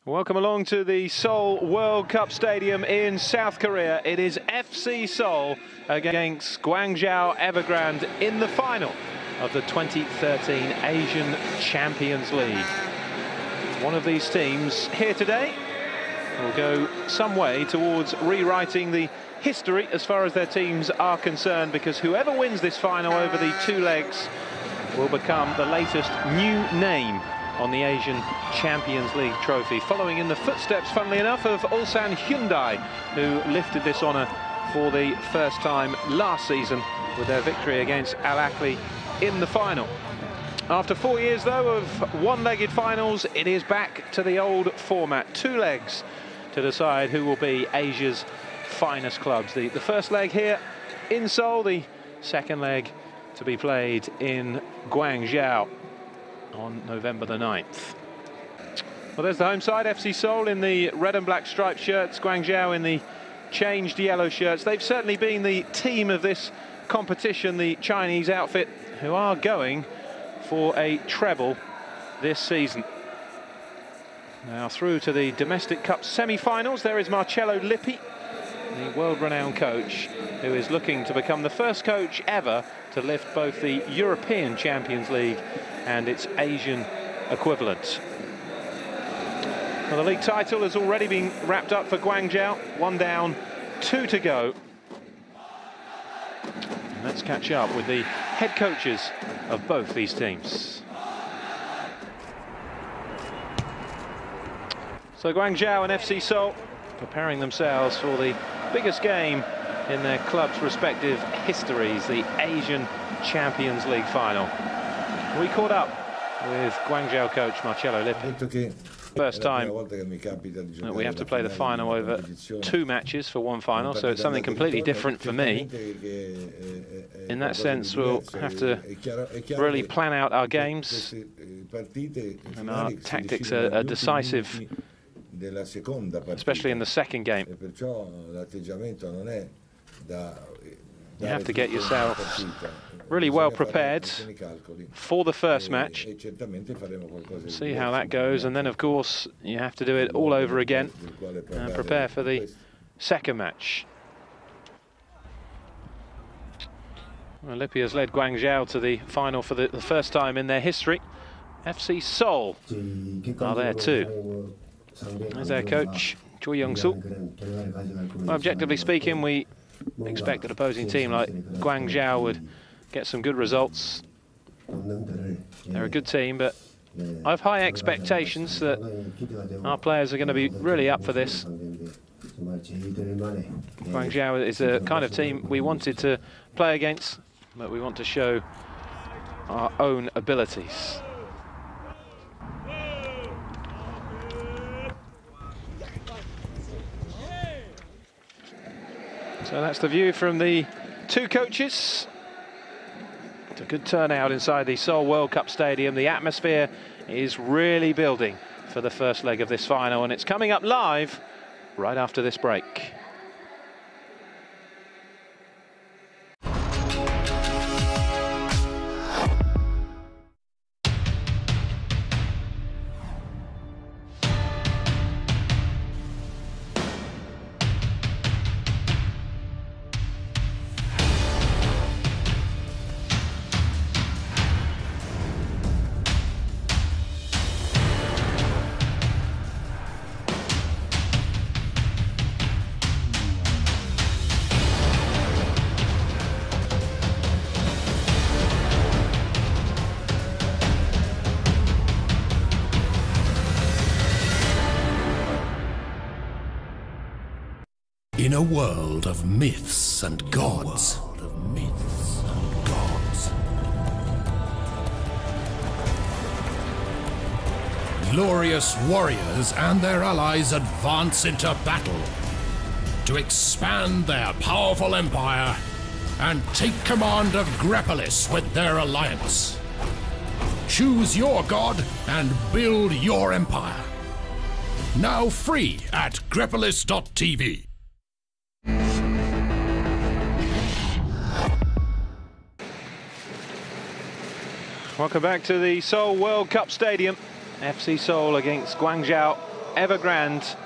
Welcome along to the Seoul World Cup Stadium in South Korea. It is FC Seoul against Guangzhou Evergrande in the final of the 2013 Asian Champions League. One of these teams here today will go some way towards rewriting the history as far as their teams are concerned, because whoever wins this final over the two legs will become the latest new name on the Asian Champions League trophy, following in the footsteps, funnily enough, of Ulsan Hyundai, who lifted this honour for the first time last season with their victory against Al Ahly in the final. After 4 years, though, of one-legged finals, it is back to the old format. Two legs to decide who will be Asia's finest clubs. The first leg here in Seoul, the second leg to be played in Guangzhou on November the 9th. Well, there's the home side, FC Seoul in the red and black striped shirts, Guangzhou in the changed yellow shirts. They've certainly been the team of this competition, the Chinese outfit, who are going for a treble this season. Now through to the domestic cup semi-finals, there is Marcello Lippi, the world-renowned coach, who is looking to become the first coach ever to lift both the European Champions League and its Asian equivalent. Well, the league title has already been wrapped up for Guangzhou. One down, two to go. And let's catch up with the head coaches of both these teams. So Guangzhou and FC Seoul preparing themselves for the biggest game in their club's respective histories, the Asian Champions League final. We caught up with Guangzhou coach Marcello Lippi. First time that we have to play the final over two matches for one final, so it's something completely different for me. In that sense, we'll have to really plan out our games, and our tactics are decisive, especially in the second game. You have to get yourself really well prepared for the first match, see how that goes, and then of course you have to do it all over again and prepare for the second match. Well, Lippi has led Guangzhou to the final for the first time in their history. FC Seoul are there too. There's their coach, Choi Young-soo. Well, objectively speaking, we expect an opposing team like Guangzhou would get some good results. They're a good team, but I have high expectations that our players are going to be really up for this. Guangzhou is a kind of team we wanted to play against, but we want to show our own abilities. So that's the view from the two coaches. It's a good turnout inside the Seoul World Cup Stadium. The atmosphere is really building for the first leg of this final, and it's coming up live right after this break. In a world of myths and gods, glorious warriors and their allies advance into battle to expand their powerful empire and take command of Grepolis with their alliance. Choose your god and build your empire. Now free at grepolis.tv. Welcome back to the Seoul World Cup Stadium. FC Seoul against Guangzhou Evergrande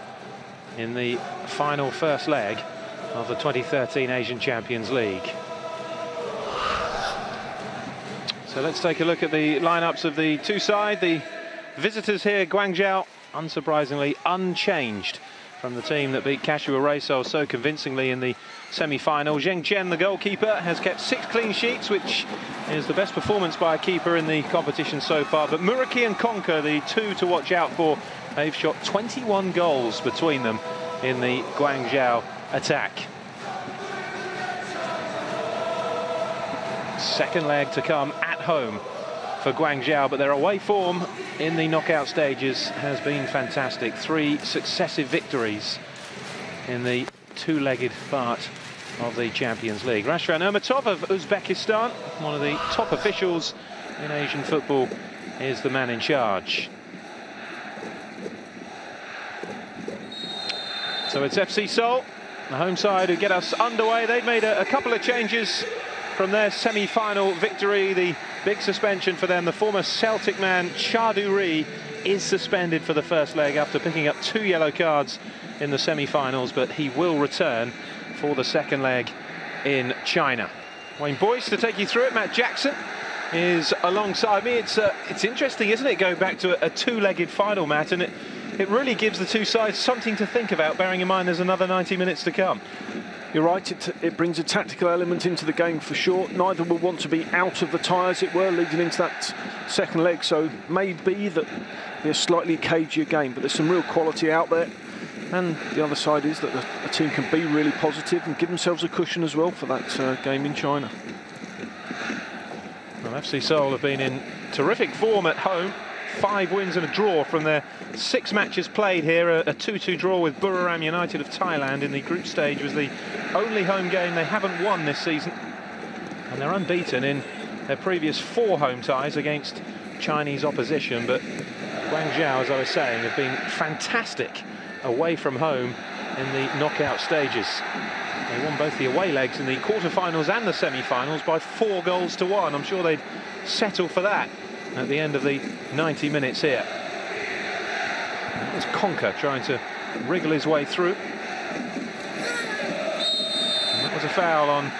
in the final first leg of the 2013 Asian Champions League. So let's take a look at the lineups of the two sides. The visitors here, Guangzhou, unsurprisingly unchanged from the team that beat Kashiwa Seoul so convincingly in the semi-final. Zheng Chen, the goalkeeper, has kept 6 clean sheets, which is the best performance by a keeper in the competition so far. But Muraki and Konka, the two to watch out for, they've shot 21 goals between them in the Guangzhou attack. Second leg to come at home for Guangzhou, but their away form in the knockout stages has been fantastic. 3 successive victories in the two-legged part of the Champions League. Rashvan Urmatov of Uzbekistan, one of the top officials in Asian football, is the man in charge. So it's FC Seoul, the home side, who get us underway. They've made a couple of changes from their semi-final victory. The big suspension for them, the former Celtic man Charduri is suspended for the first leg after picking up 2 yellow cards in the semi-finals, but he will return for the second leg in China. Wayne Boyce to take you through it. Matt Jackson is alongside me. It's interesting, isn't it, going back to a two-legged final, Matt, and it really gives the two sides something to think about, bearing in mind there's another 90 minutes to come. You're right, it brings a tactical element into the game for sure. Neither will want to be out of the tie, as it were, leading into that second leg. So maybe that be a slightly cagier game, but there's some real quality out there. And the other side is that a team can be really positive and give themselves a cushion as well for that game in China. Well, FC Seoul have been in terrific form at home. 5 wins and a draw from their 6 matches played here. A 2-2 draw with Buriram United of Thailand in the group stage was the only home game they haven't won this season. And they're unbeaten in their previous 4 home ties against Chinese opposition. But Guangzhou, as I was saying, have been fantastic away from home in the knockout stages. They won both the away legs in the quarterfinals and the semi-finals by 4 goals to 1. I'm sure they'd settle for that at the end of the 90 minutes here. That was Konka trying to wriggle his way through. And that was a foul on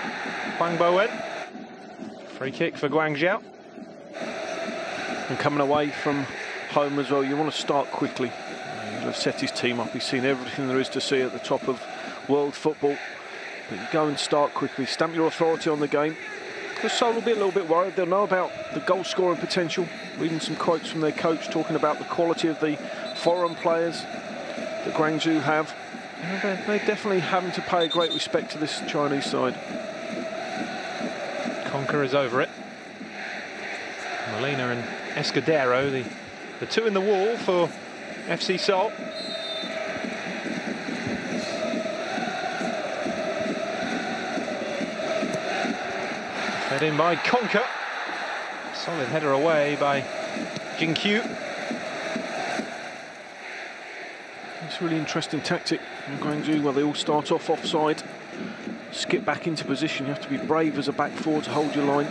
Hwang Bo-wen. Free kick for Guangzhou. And coming away from home as well, you want to start quickly. He'll have set his team up. He's seen everything there is to see at the top of world football. But you go and start quickly, stamp your authority on the game. The Seoul will be a little bit worried. They'll know about the goal scoring potential. Reading some quotes from their coach talking about the quality of the foreign players that Guangzhou have. They're definitely having to pay a great respect to this Chinese side. Konka is over it. Molina and Esteghlal, the two in the wall for FC Seoul. Fed in by Konka. Solid header away by Jin-Kyu. It's a really interesting tactic from Guangzhou, where they all start off offside, skip back into position. You have to be brave as a back four to hold your line.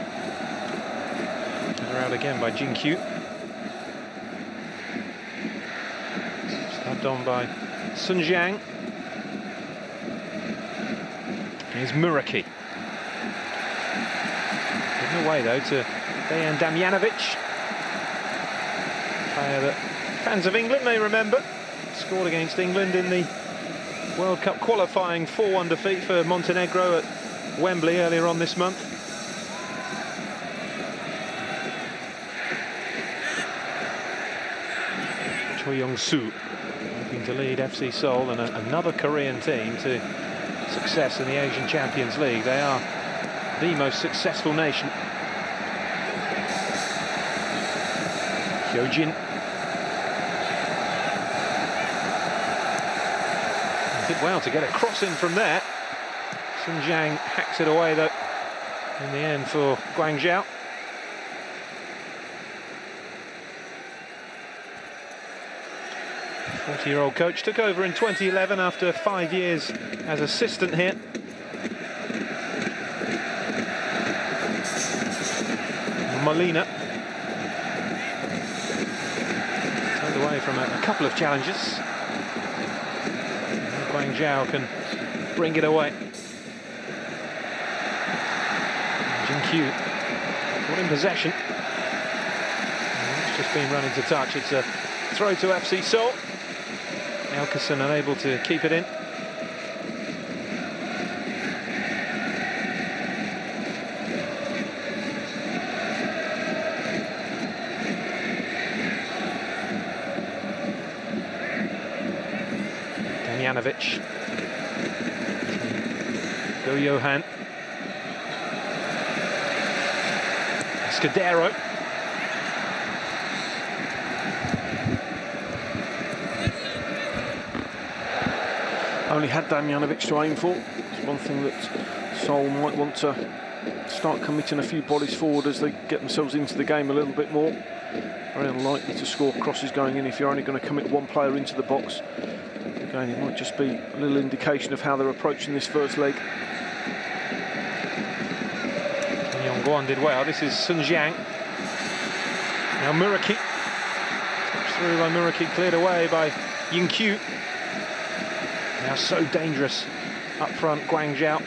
Header out again by Jin-Kyu. Stabbed on by Sun Jiang. Here's Muraki. Given away though to Dejan Damjanovic, player that fans of England may remember. Scored against England in the World Cup qualifying 4-1 defeat for Montenegro at Wembley earlier on this month. Choi Young-soo hoping to lead FC Seoul and another Korean team to success in the Asian Champions League. They are the most successful nation. Hyojin did well to get a cross in from there. Sun Jiang hacks it away though in the end for Guangzhou. The 40-year-old coach took over in 2011 after 5 years as assistant here. Molina turned away from a couple of challenges. Guangzhou can bring it away. Jin-Kyu got in possession. It's just been run into touch. It's a throw to FC Seoul. Elkerson unable to keep it in. Damjanovic. Go Johan. Esteghlal. Only had Damjanovic to aim for. It's one thing that Seoul might want to start committing a few bodies forward as they get themselves into the game a little bit more. Very unlikely to score crosses going in if you're only going to commit one player into the box. Again, it might just be a little indication of how they're approaching this first leg. Yongguan did well. This is Sun Jiang. Now Muraki. Touched through by Muraki, cleared away by Yun-Kyu. Now so dangerous up front, Guangzhou.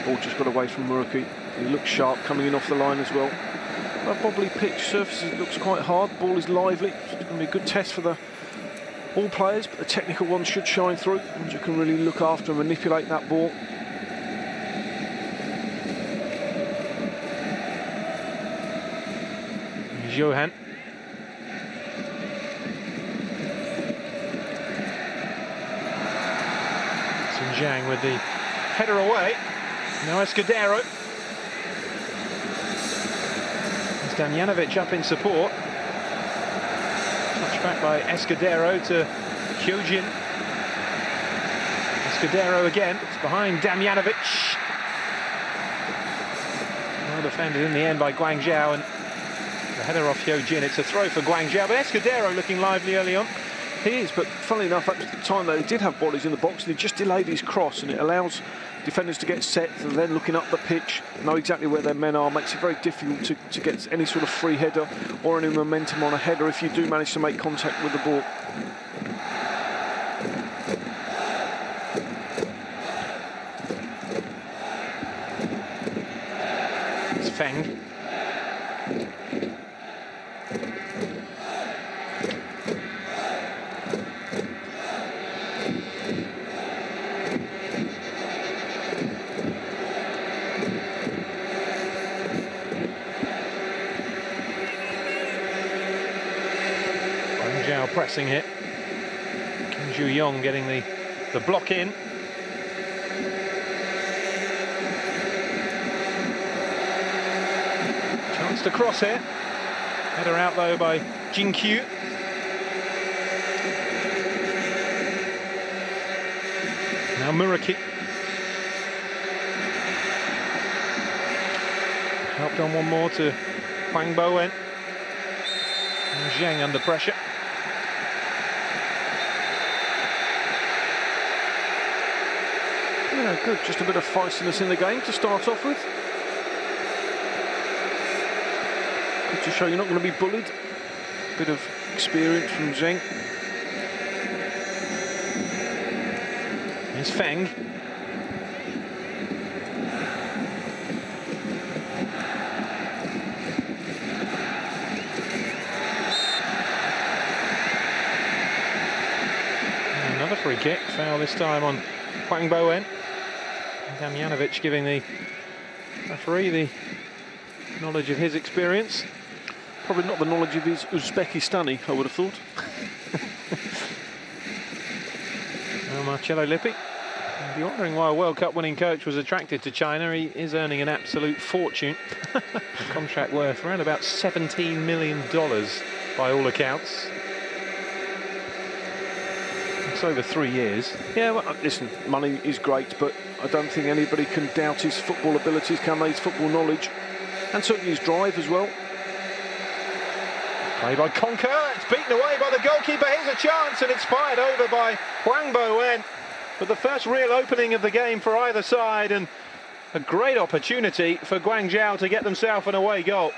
Ball just got away from Muraki. He looks sharp coming in off the line as well. A bobbly pitch, surface looks quite hard. Ball is lively. It's going to be a good test for all players, but the technical ones should shine through. And you can really look after and manipulate that ball. Johan. Sun Jiang with the header away. Now Esteghlal. There's Damjanovic up in support. Touch back by Esteghlal to Hyojin. Esteghlal again. It's behind Damjanovic. Well defended in the end by Guangzhou, and the header off Hyojin. It's a throw for Guangzhou, but Esteghlal looking lively early on. He is, but funnily enough, at the time they did have bodies in the box, and he just delayed his cross, and it allows defenders to get set, and then looking up the pitch, know exactly where their men are, makes it very difficult to get any sort of free header or any momentum on a header if you do manage to make contact with the ball. It's Feng. Pressing it. Kim Ju-yong getting the block in. Chance to cross it. Header out though by Jin-Kyu. Now Muraki. Helped on one more to Hwang Bo-en. And Zheng under pressure. Yeah, good. Just a bit of feistiness in the game to start off with. Good to show you're not going to be bullied. A bit of experience from Zheng. Here's Feng. Another free kick. Foul this time on Hwang Bo-en. Damjanovic giving the referee the knowledge of his experience. Probably not the knowledge of his Uzbekistani, I would have thought. Well, Marcello Lippi. If you're wondering why a World Cup winning coach was attracted to China, he is earning an absolute fortune. A contract worth around about $17 million by all accounts. It's over 3 years. Yeah, well, listen, money is great, but I don't think anybody can doubt his football abilities, can they? His football knowledge, and certainly his drive as well. Play by Conker, it's beaten away by the goalkeeper. Here's a chance, and it's fired over by Hwang Bo-en. But the first real opening of the game for either side, and a great opportunity for Guangzhou to get themselves an away goal.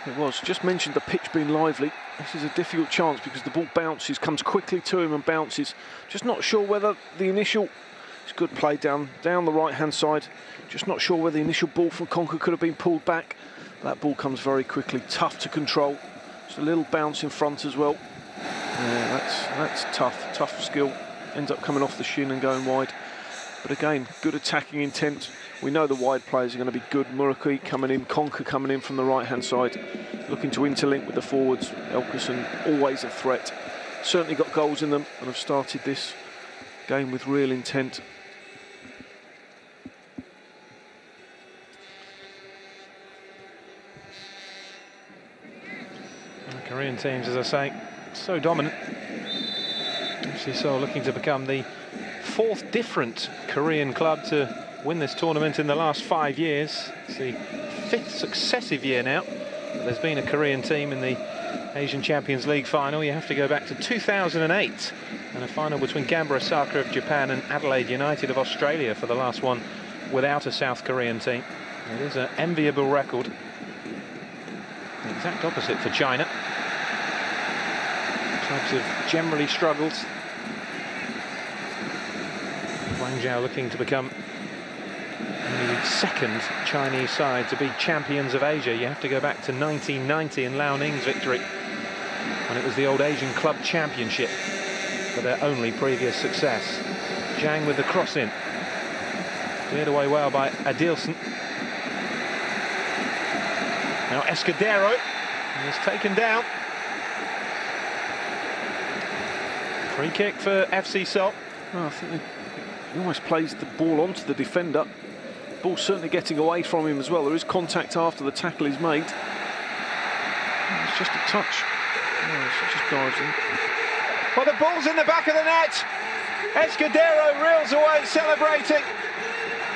It was. Just mentioned the pitch being lively. This is a difficult chance because the ball bounces, comes quickly to him and bounces. Just not sure whether the initial... It's good play down the right-hand side. Just not sure whether the initial ball from Conker could have been pulled back. That ball comes very quickly, tough to control. Just a little bounce in front as well. Yeah, that's tough skill. Ends up coming off the shin and going wide. But again, good attacking intent. We know the wide players are going to be good. Muraki coming in, Conker coming in from the right-hand side, looking to interlink with the forwards. Elkerson, always a threat. Certainly got goals in them and have started this game with real intent. The Korean teams, as I say, so dominant. FC Seoul looking to become the 4th different Korean club to win this tournament in the last 5 years. It's the 5th successive year now that there's been a Korean team in the Asian Champions League final. You have to go back to 2008 and a final between Gamba Osaka of Japan and Adelaide United of Australia for the last one without a South Korean team. It is an enviable record. The exact opposite for China. Clubs have generally struggled. Guangzhou looking to become only the 2nd Chinese side to be champions of Asia. You have to go back to 1990 and Liao Ning's victory, when it was the old Asian Club Championship for their only previous success. Zhang with the cross in. Cleared away well by Adilson. Now Esteghlal is taken down. Free kick for FC Seoul. Well, I think he almost plays the ball onto the defender. Ball certainly getting away from him as well. There is contact after the tackle is made. It's just a touch. Yeah, it just dives in. Well, the ball's in the back of the net. Esteghlal reels away celebrating.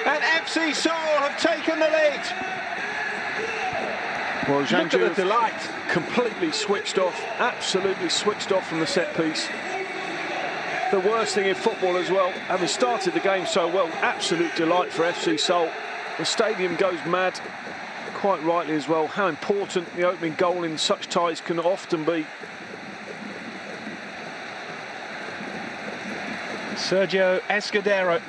And FC Seoul have taken the lead. Well, Look at the delight. Completely switched off. Absolutely switched off from the set piece. The worst thing in football as well, having started the game so well, absolute delight for FC Seoul. The stadium goes mad, quite rightly as well. How important the opening goal in such ties can often be. Sergio Esteghlal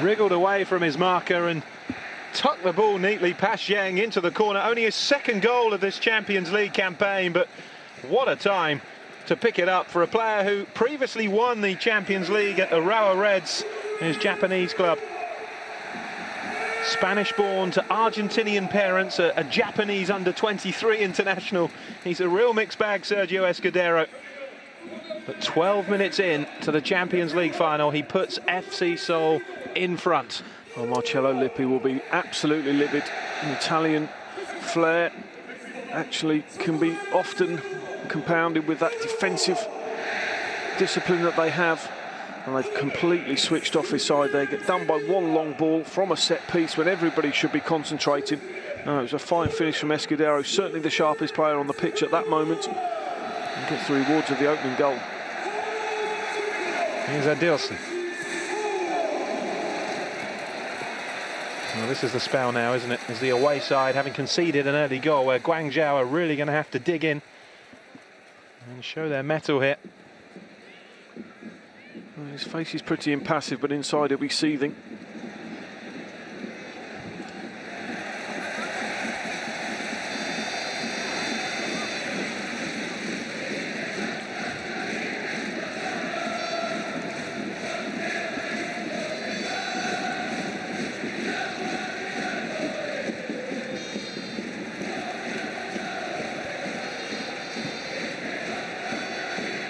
wriggled away from his marker and tucked the ball neatly past Zhang into the corner. Only his 2nd goal of this Champions League campaign, but what a time to pick it up for a player who previously won the Champions League at Urawa Reds, his Japanese club. Spanish-born to Argentinian parents, a Japanese under-23 international. He's a real mixed bag, Sergio Esteghlal. But 12 minutes in to the Champions League final, he puts FC Seoul in front. Well, Marcello Lippi will be absolutely livid. An Italian flair actually can be often compounded with that defensive discipline that they have, and they've completely switched off his side. They get done by one long ball from a set piece when everybody should be concentrating. No, it was a fine finish from Esteghlal, certainly the sharpest player on the pitch at that moment, and gets the rewards of the opening goal. Here's Adilson. Well, this is the spell now, isn't it? Is the away side having conceded an early goal where Guangzhou are really going to have to dig in and show their mettle here. Well, his face is pretty impassive, but inside he'll be seething.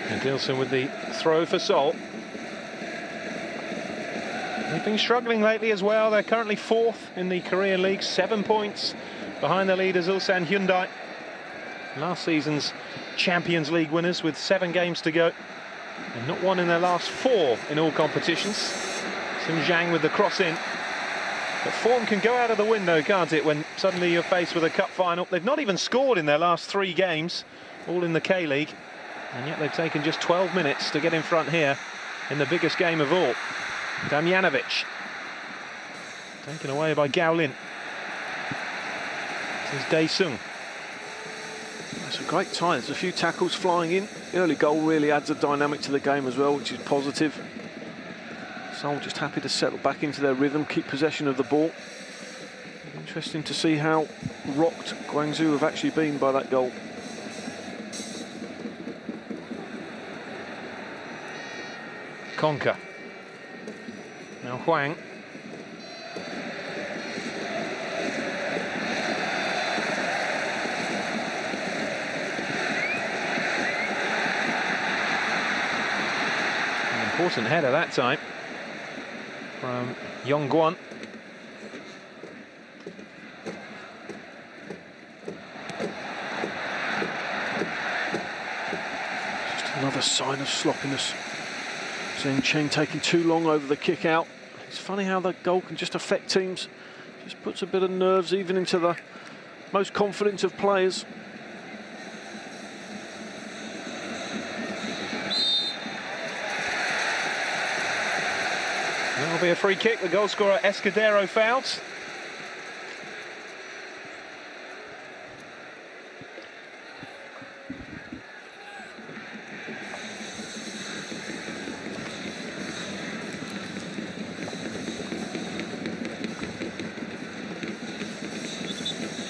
Adilson with the throw for Seoul. They've been struggling lately as well. They're currently 4th in the Korean League, 7 points behind their leaders Ulsan Hyundai. Last season's Champions League winners with 7 games to go. And not won in their last 4 in all competitions. Sun Zhang with the cross in. But form can go out of the window, can't it, when suddenly you're faced with a cup final. They've not even scored in their last 3 games, all in the K-League. And yet they've taken just 12 minutes to get in front here in the biggest game of all. Damjanovic. Taken away by Gao Lin. This is Dae-sung. It's a great tie. There's a few tackles flying in. The early goal really adds a dynamic to the game as well, which is positive. Seoul just happy to settle back into their rhythm, keep possession of the ball. Interesting to see how rocked Guangzhou have actually been by that goal. Conker. Now Huang. An important header that time from Yongguan. Just another sign of sloppiness. Zheng Chen taking too long over the kick out. It's funny how that goal can just affect teams. Just puts a bit of nerves even into the most confident of players. That'll be a free kick. The goal scorer Esteghlal fouls.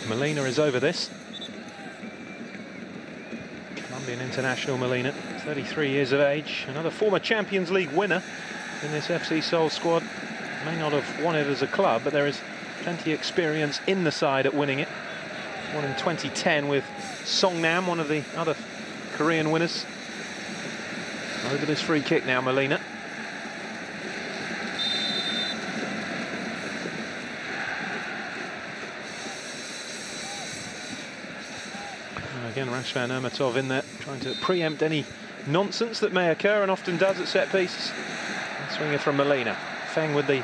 Molina is over this. Colombian international Molina, 33 years of age, another former Champions League winner in this FC Seoul squad. May not have won it as a club, but there is plenty of experience in the side at winning it. Won in 2010 with Songnam, one of the other Korean winners. Over this free kick now, Molina. Again, Rashvan Ermatov in there, trying to preempt any nonsense that may occur, and often does at set pieces. Swinging from Molina. Feng with the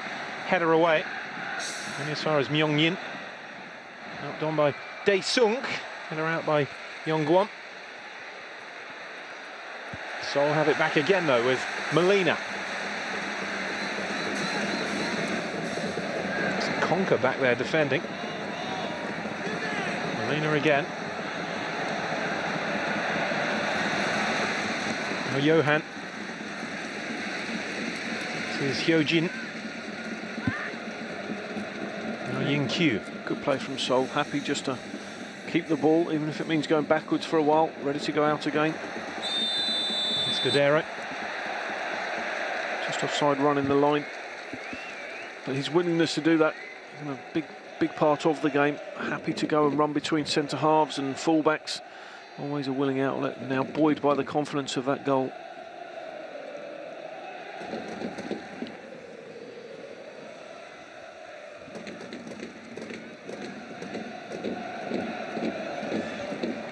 header away. And as far as Myung-Yin. Outdone by Dae-sung. Header out by Yongguan. Seoul have it back again, though, with Molina. It's Conker back there defending. Molina again. Now Johan. This is Hyojin. Now Yin-Kyu. Good play from Seoul. Happy just to keep the ball, even if it means going backwards for a while. Ready to go out again. Esteghlal. Just offside run in the line. But his willingness to do that is a big part of the game. Happy to go and run between centre halves and fullbacks. Always a willing outlet. Now buoyed by the confidence of that goal.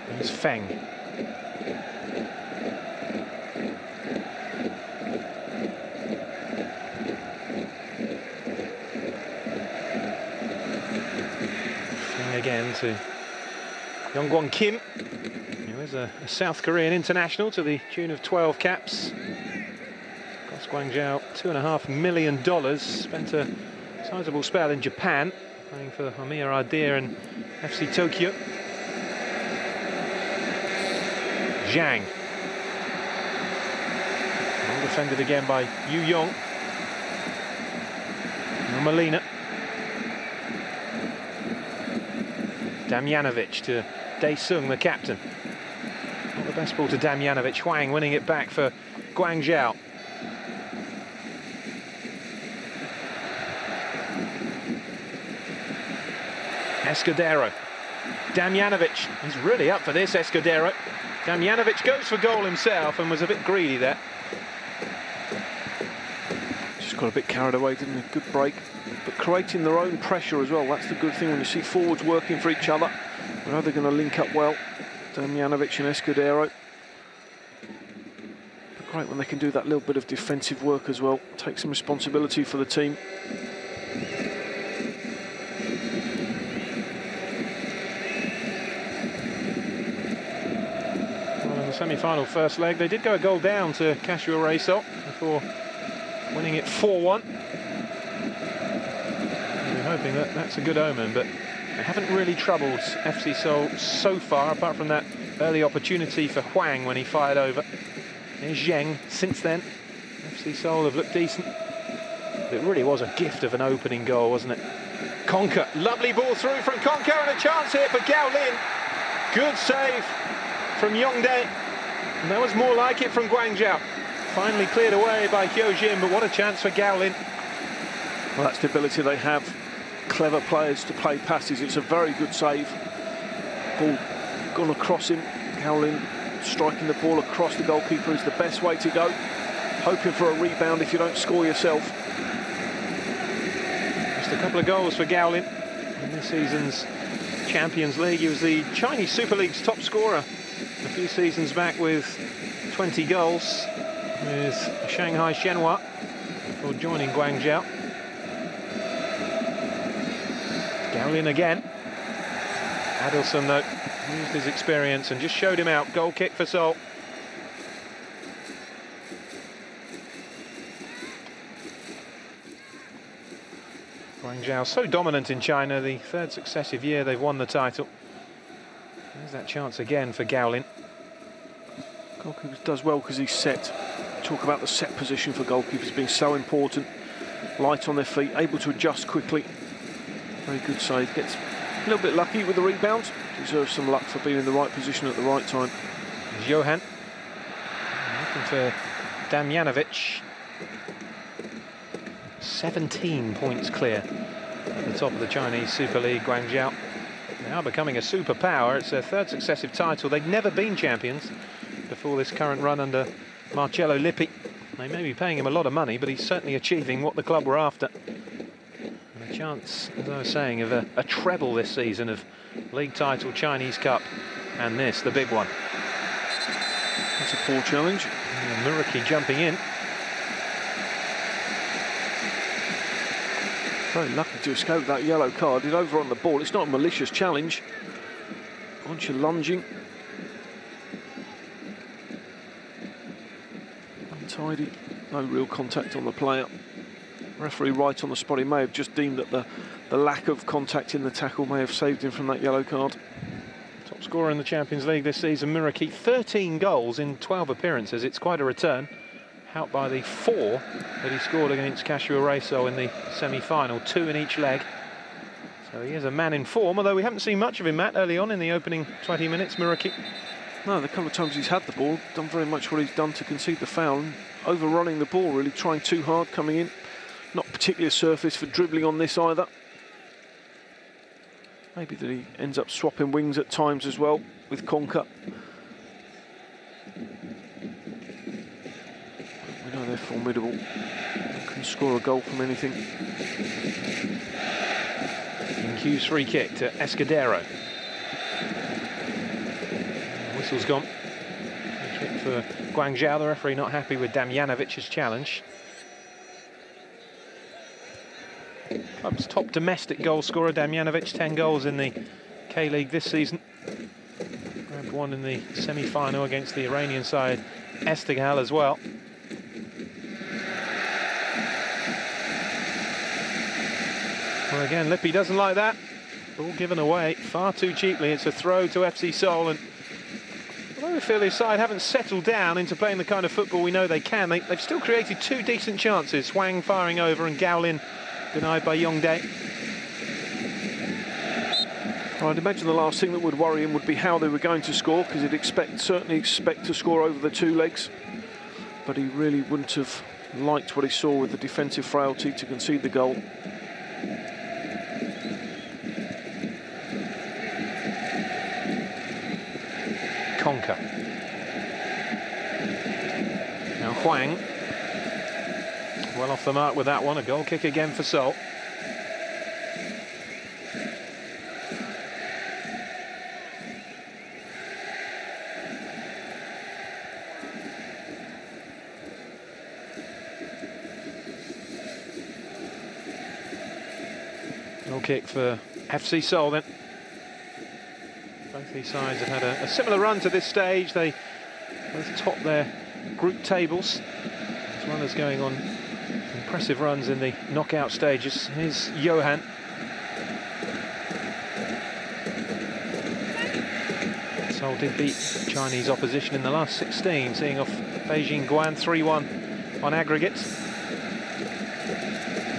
There's Feng. Feng again to Yongguan Kim, who is a South Korean international to the tune of 12 caps. Cost Guangzhou $2.5 million. Spent a sizable spell in Japan, playing for Omiya Ardea and FC Tokyo. Zhang. Well defended again by Yu Yong. And Molina. Damjanovic to Dae-sung, the captain. Not the best ball to Damjanovic. Huang winning it back for Guangzhou. Esteghlal. Damjanovic. He's really up for this, Esteghlal. Damjanovic goes for goal himself and was a bit greedy there. Just got a bit carried away, didn't he? Good break. But creating their own pressure as well. That's the good thing when you see forwards working for each other. They're either going to link up well, Damjanovic and Esteghlal. But great when they can do that little bit of defensive work as well. Take some responsibility for the team. Semi-final first leg, they did go a goal down to Kashiwa Reysol before winning it 4-1. We're hoping that that's a good omen, but they haven't really troubled FC Seoul so far, apart from that Early opportunity for Huang when he fired over. Here's Zheng. Since then, FC Seoul have looked decent. It really was a gift of an opening goal, wasn't it? Conker, lovely ball through from Conker, and a chance here for Gao Lin. Good save from Yongdae. And there was more like it from Guangzhou. Finally cleared away by Hyojin, but what a chance for Gao Lin. Well, that's the ability they have. Clever players to play passes. It's a very good save. Ball gone across him. Gao Lin striking the ball across the goalkeeper is the best way to go. Hoping for a rebound if you don't score yourself. Just a couple of goals for Gao Lin in this season's Champions League. He was the Chinese Super League's top scorer a few seasons back with 20 goals with Shanghai Shenhua before joining Guangzhou. Gao Lin again. Adelson, though, used his experience and just showed him out. Goal kick for Seoul. Guangzhou so dominant in China, the third successive year they've won the title. There's that chance again for Gao Lin. Goalkeeper does well because he's set. Talk about the set position for goalkeepers being so important. Light on their feet, able to adjust quickly. Very good save. Gets a little bit lucky with the rebound. Deserves some luck for being in the right position at the right time. There's Johan. Looking for Damjanovic. 17 points clear at the top of the Chinese Super League. Guangzhou now becoming a superpower. It's their third successive title. They've never been champions before this current run under Marcello Lippi. They may be paying him a lot of money, but he's certainly achieving what the club were after. And a chance, as I was saying, of a treble this season of league title, Chinese Cup, and this, the big one. That's a poor challenge. Muraki jumping in. Very lucky to escape that yellow card. He's over on the ball. It's not a malicious challenge. Once you're lunging. Untidy. No real contact on the player. Referee right on the spot. He may have just deemed that the lack of contact in the tackle may have saved him from that yellow card. Top scorer in the Champions League this season, Muraki. 13 goals in 12 appearances. It's quite a return. Out by the 4 that he scored against Kashiwa in the semi-final, 2 in each leg. So he is a man in form, although we haven't seen much of him, Matt, early on in the opening 20 minutes, Muraki. No, the couple of times he's had the ball, done very much what he's done to concede the foul, overrunning the ball, really trying too hard coming in. Not particularly a surface for dribbling on this either. Maybe that he ends up swapping wings at times as well with Conker. We know they're formidable. Can score a goal from anything. Inkyu's free kick to Esteghlal. Whistle's gone. Free kick for Guangzhou. The referee not happy with Damjanovic's challenge. Club's top domestic goal scorer, Damjanovic, 10 goals in the K-League this season. Grabbed one in the semi-final against the Iranian side, Esteghlal as well. Well, again, Lippi doesn't like that. Ball given away far too cheaply. It's a throw to FC Seoul, and although we feel his side haven't settled down into playing the kind of football we know they can, they've still created 2 decent chances. Huang firing over and Gao Lin denied by Yongdae. Well, I'd imagine the last thing that would worry him would be how they were going to score, because he'd certainly expect to score over the 2 legs. But he really wouldn't have liked what he saw with the defensive frailty to concede the goal. Conker. Now Huang. Well off the mark with that one. A goal kick again for Seoul. Goal kick for FC Seoul then. Both these sides have had a similar run to this stage. They both top their group tables, as well as going on impressive runs in the knockout stages. Here's Johan. Seoul did beat Chinese opposition in the last 16, seeing off Beijing Guan 3-1 on aggregate.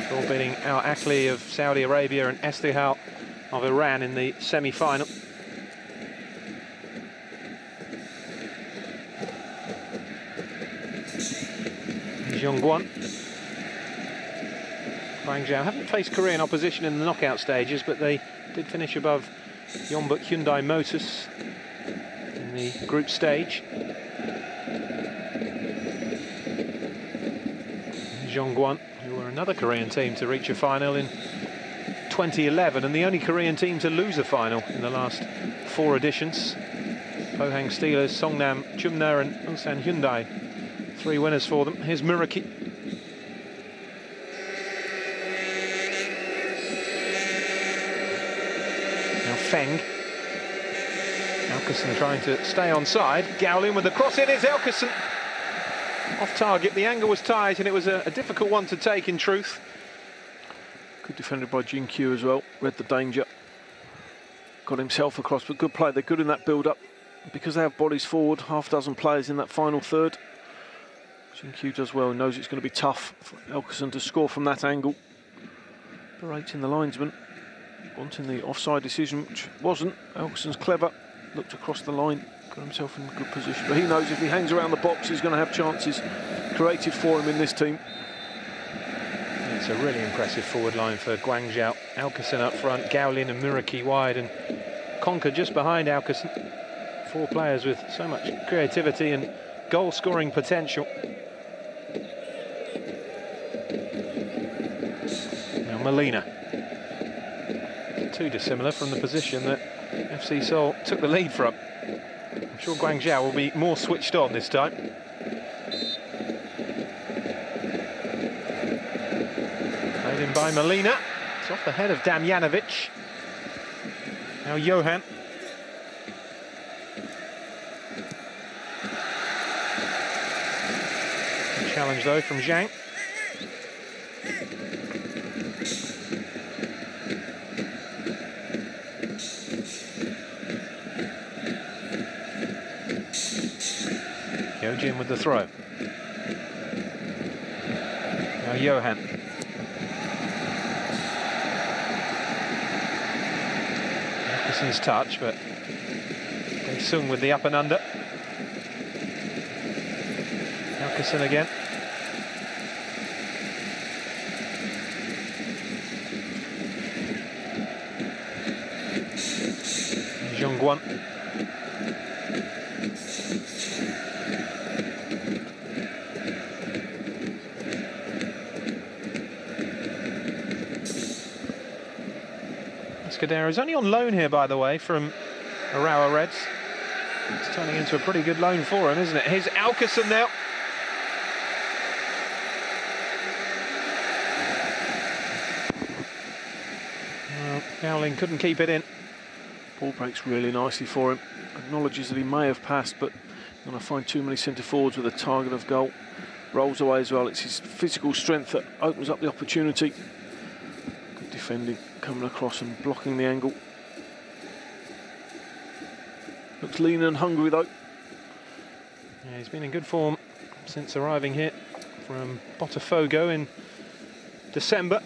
Before beating Al Ahly of Saudi Arabia and Esteghlal of Iran in the semi-final. Guangzhou. Guangzhou haven't faced Korean opposition in the knockout stages, but they did finish above Yeonbuk Hyundai Motors in the group stage. Jeongwon, who were another Korean team to reach a final in 2011, and the only Korean team to lose a final in the last 4 editions. Pohang Steelers, Songnam, Chumna and Ulsan Hyundai, 3 winners for them. Here's Muraki. Now Feng. Elkerson trying to stay on side. Gaolin with the cross in. Is Elkerson off target. The angle was tight and it was a difficult one to take in truth. Good defended by Jin Kyu as well. Read the danger. Got himself across, but good play. They're good in that build-up. Because they have bodies forward, half a dozen players in that final third. Jin Kyu does well, knows it's going to be tough for Elkerson to score from that angle. Berating the linesman, wanting the offside decision, which wasn't. Elkerson's clever, looked across the line, got himself in a good position. But he knows if he hangs around the box, he's going to have chances created for him in this team. It's a really impressive forward line for Guangzhou. Elkerson up front, Gaolin and Muraki wide, and Conker just behind Elkerson. 4 players with so much creativity and goal-scoring potential. Now Molina. Too dissimilar from the position that FC Seoul took the lead from. I'm sure Guangzhou will be more switched on this time. Played in by Molina. It's off the head of Damjanovic. Now Johan. Challenge though from Zhang. Hyojin with the throw. Now Johan. Elkerson's touch, but Dae-sung with the up and under. Elkerson again. Jeongwon. Esteghlal is only on loan here, by the way, from Urawa Reds. It's turning into a pretty good loan for him, isn't it? Here's Elkerson now. Well, Gaolin couldn't keep it in. Ball breaks really nicely for him. Acknowledges that he may have passed, but going to find too many centre forwards with a target of goal. Rolls away as well. It's his physical strength that opens up the opportunity. Good defending, coming across and blocking the angle. Looks lean and hungry though. Yeah, he's been in good form since arriving here from Botafogo in December.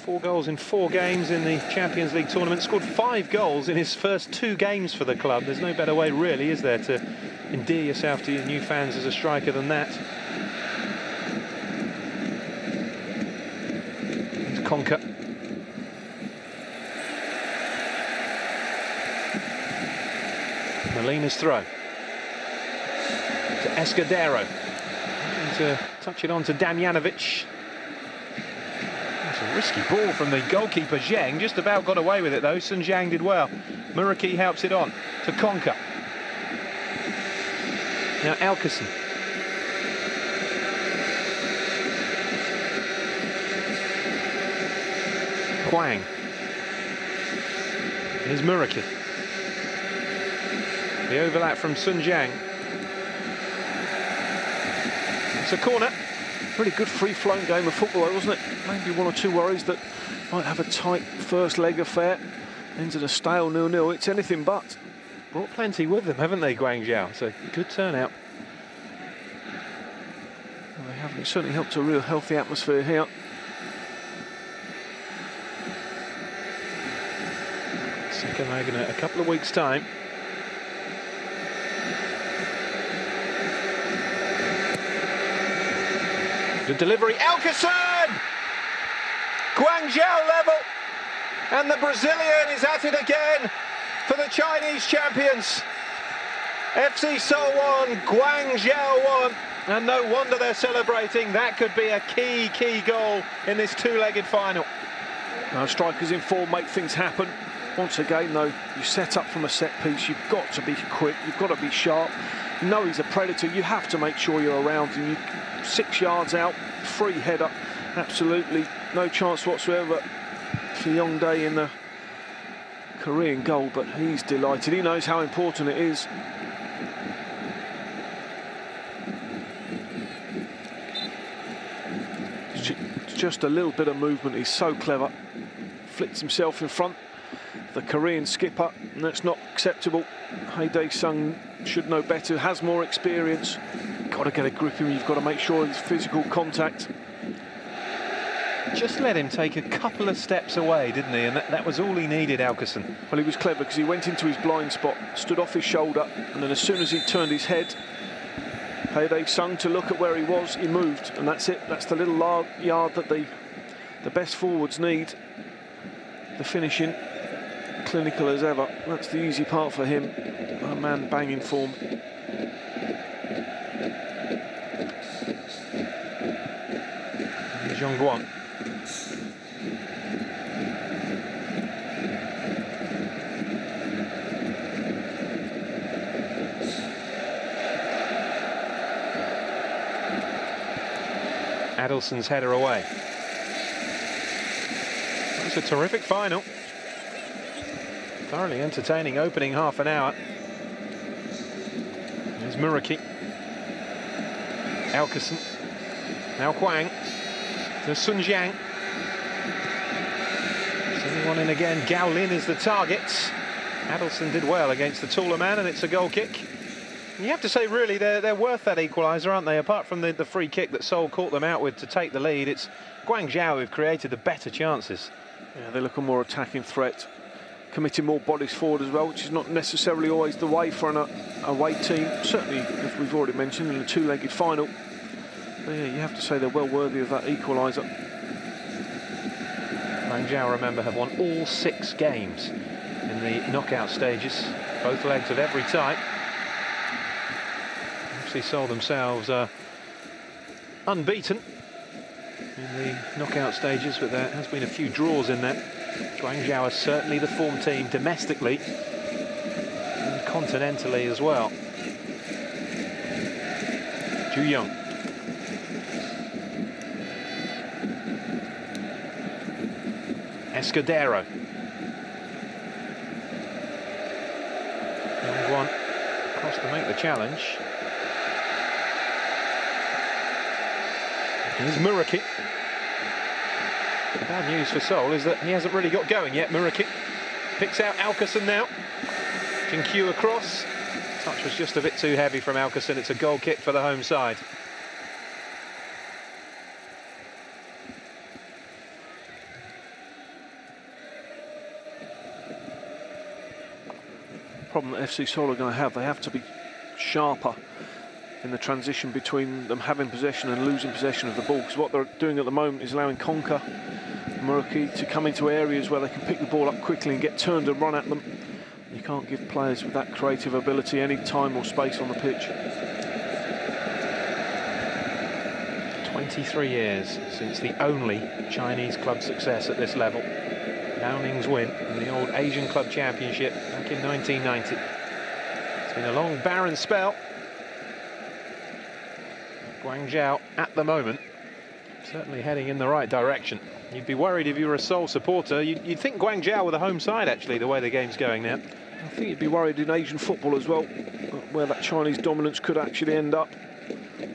4 goals in 4 games in the Champions League tournament. Scored 5 goals in his first 2 games for the club. There's no better way, really, is there, to endear yourself to your new fans as a striker than that. Here's Conker. Molina's throw. To Esteghlal. Looking to touch it on to Damjanovic. It's a risky ball from the goalkeeper, Zhang. Just about got away with it, though. Sun Jiang did well. Muraki helps it on to Conker. Now Elkerson. Hwang. Here's Muraki. The overlap from Sun Jiang. It's a corner. Pretty good free-flowing game of football, though, wasn't it? Maybe 1 or 2 worries that might have a tight first leg affair. Ends in a stale 0-0. It's anything but. brought plenty with them, haven't they, Guangzhou? So good turnout. Well, they haven't. It certainly helped a real healthy atmosphere here. Second leg in a couple of weeks' time. The delivery, Elkerson! Guangzhou level, and the Brazilian is at it again for the Chinese champions. FC Seoul 1, Guangzhou 1, and no wonder they're celebrating. That could be a key goal in this two-legged final. Now, strikers in form make things happen. Once again, though, you set up from a set piece, you've got to be quick, you've got to be sharp. You know he's a predator, you have to make sure you're around him. 6 yards out, free header, absolutely no chance whatsoever for Yongdae in the Korean goal, but he's delighted. He knows how important it is. Just a little bit of movement, he's so clever. Flicks himself in front. The Korean skipper, and that's not acceptable. Hae-dae-sung should know better, has more experience. Got to get a grip of him, you've got to make sure he's physical contact. Just let him take a couple of steps away, didn't he? And that was all he needed, Elkerson. Well, he was clever because he went into his blind spot, stood off his shoulder, and then as soon as he turned his head, Hae-dae-sung to look at where he was, he moved, and that's it. That's the little yard that the best forwards need. The finishing, clinical as ever. That's the easy part for him. A man banging form. Zhongguan. Adelson's header away. It's a terrific final. Thoroughly entertaining opening half an hour. There's Muraki. Elkerson. Now Kwang. To Sun Jiang. Sending one in again. Gao Lin is the target. Adelson did well against the taller man, and it's a goal kick. You have to say, really, they're worth that equaliser, aren't they? Apart from the free kick that Seoul caught them out with to take the lead, it's Guangzhou who've created the better chances. Yeah, they look a more attacking threat, committing more bodies forward as well, which is not necessarily always the way for an away team. Certainly, as we've already mentioned, in a two-legged final. But yeah, you have to say they're well worthy of that equaliser. Guangzhou, remember, have won all 6 games in the knockout stages, both legs of every type. FC Seoul themselves are unbeaten in the knockout stages, but there has been a few draws in there. Guangzhou is certainly the form team domestically and continentally as well. Ju Young. Esteghlal. Young one across to make the challenge. Here's Muraki. The bad news for Seoul is that he hasn't really got going yet. Muraki picks out Elkerson now. Jinkyu across. Touch was just a bit too heavy from Elkerson. It's a goal kick for the home side. Problem that FC Seoul are going to have, they have to be sharper in the transition between them having possession and losing possession of the ball, because what they're doing at the moment is allowing Konka, Muraki to come into areas where they can pick the ball up quickly and get turned and run at them. You can't give players with that creative ability any time or space on the pitch. 23 years since the only Chinese club success at this level. Liaoning's win in the old Asian Club Championship back in 1990. It's been a long, barren spell. Guangzhou, at the moment, certainly heading in the right direction. You'd be worried if you were a Seoul supporter. You'd think Guangzhou were the home side, actually, the way the game's going now. I think you'd be worried in Asian football as well, where that Chinese dominance could actually end up.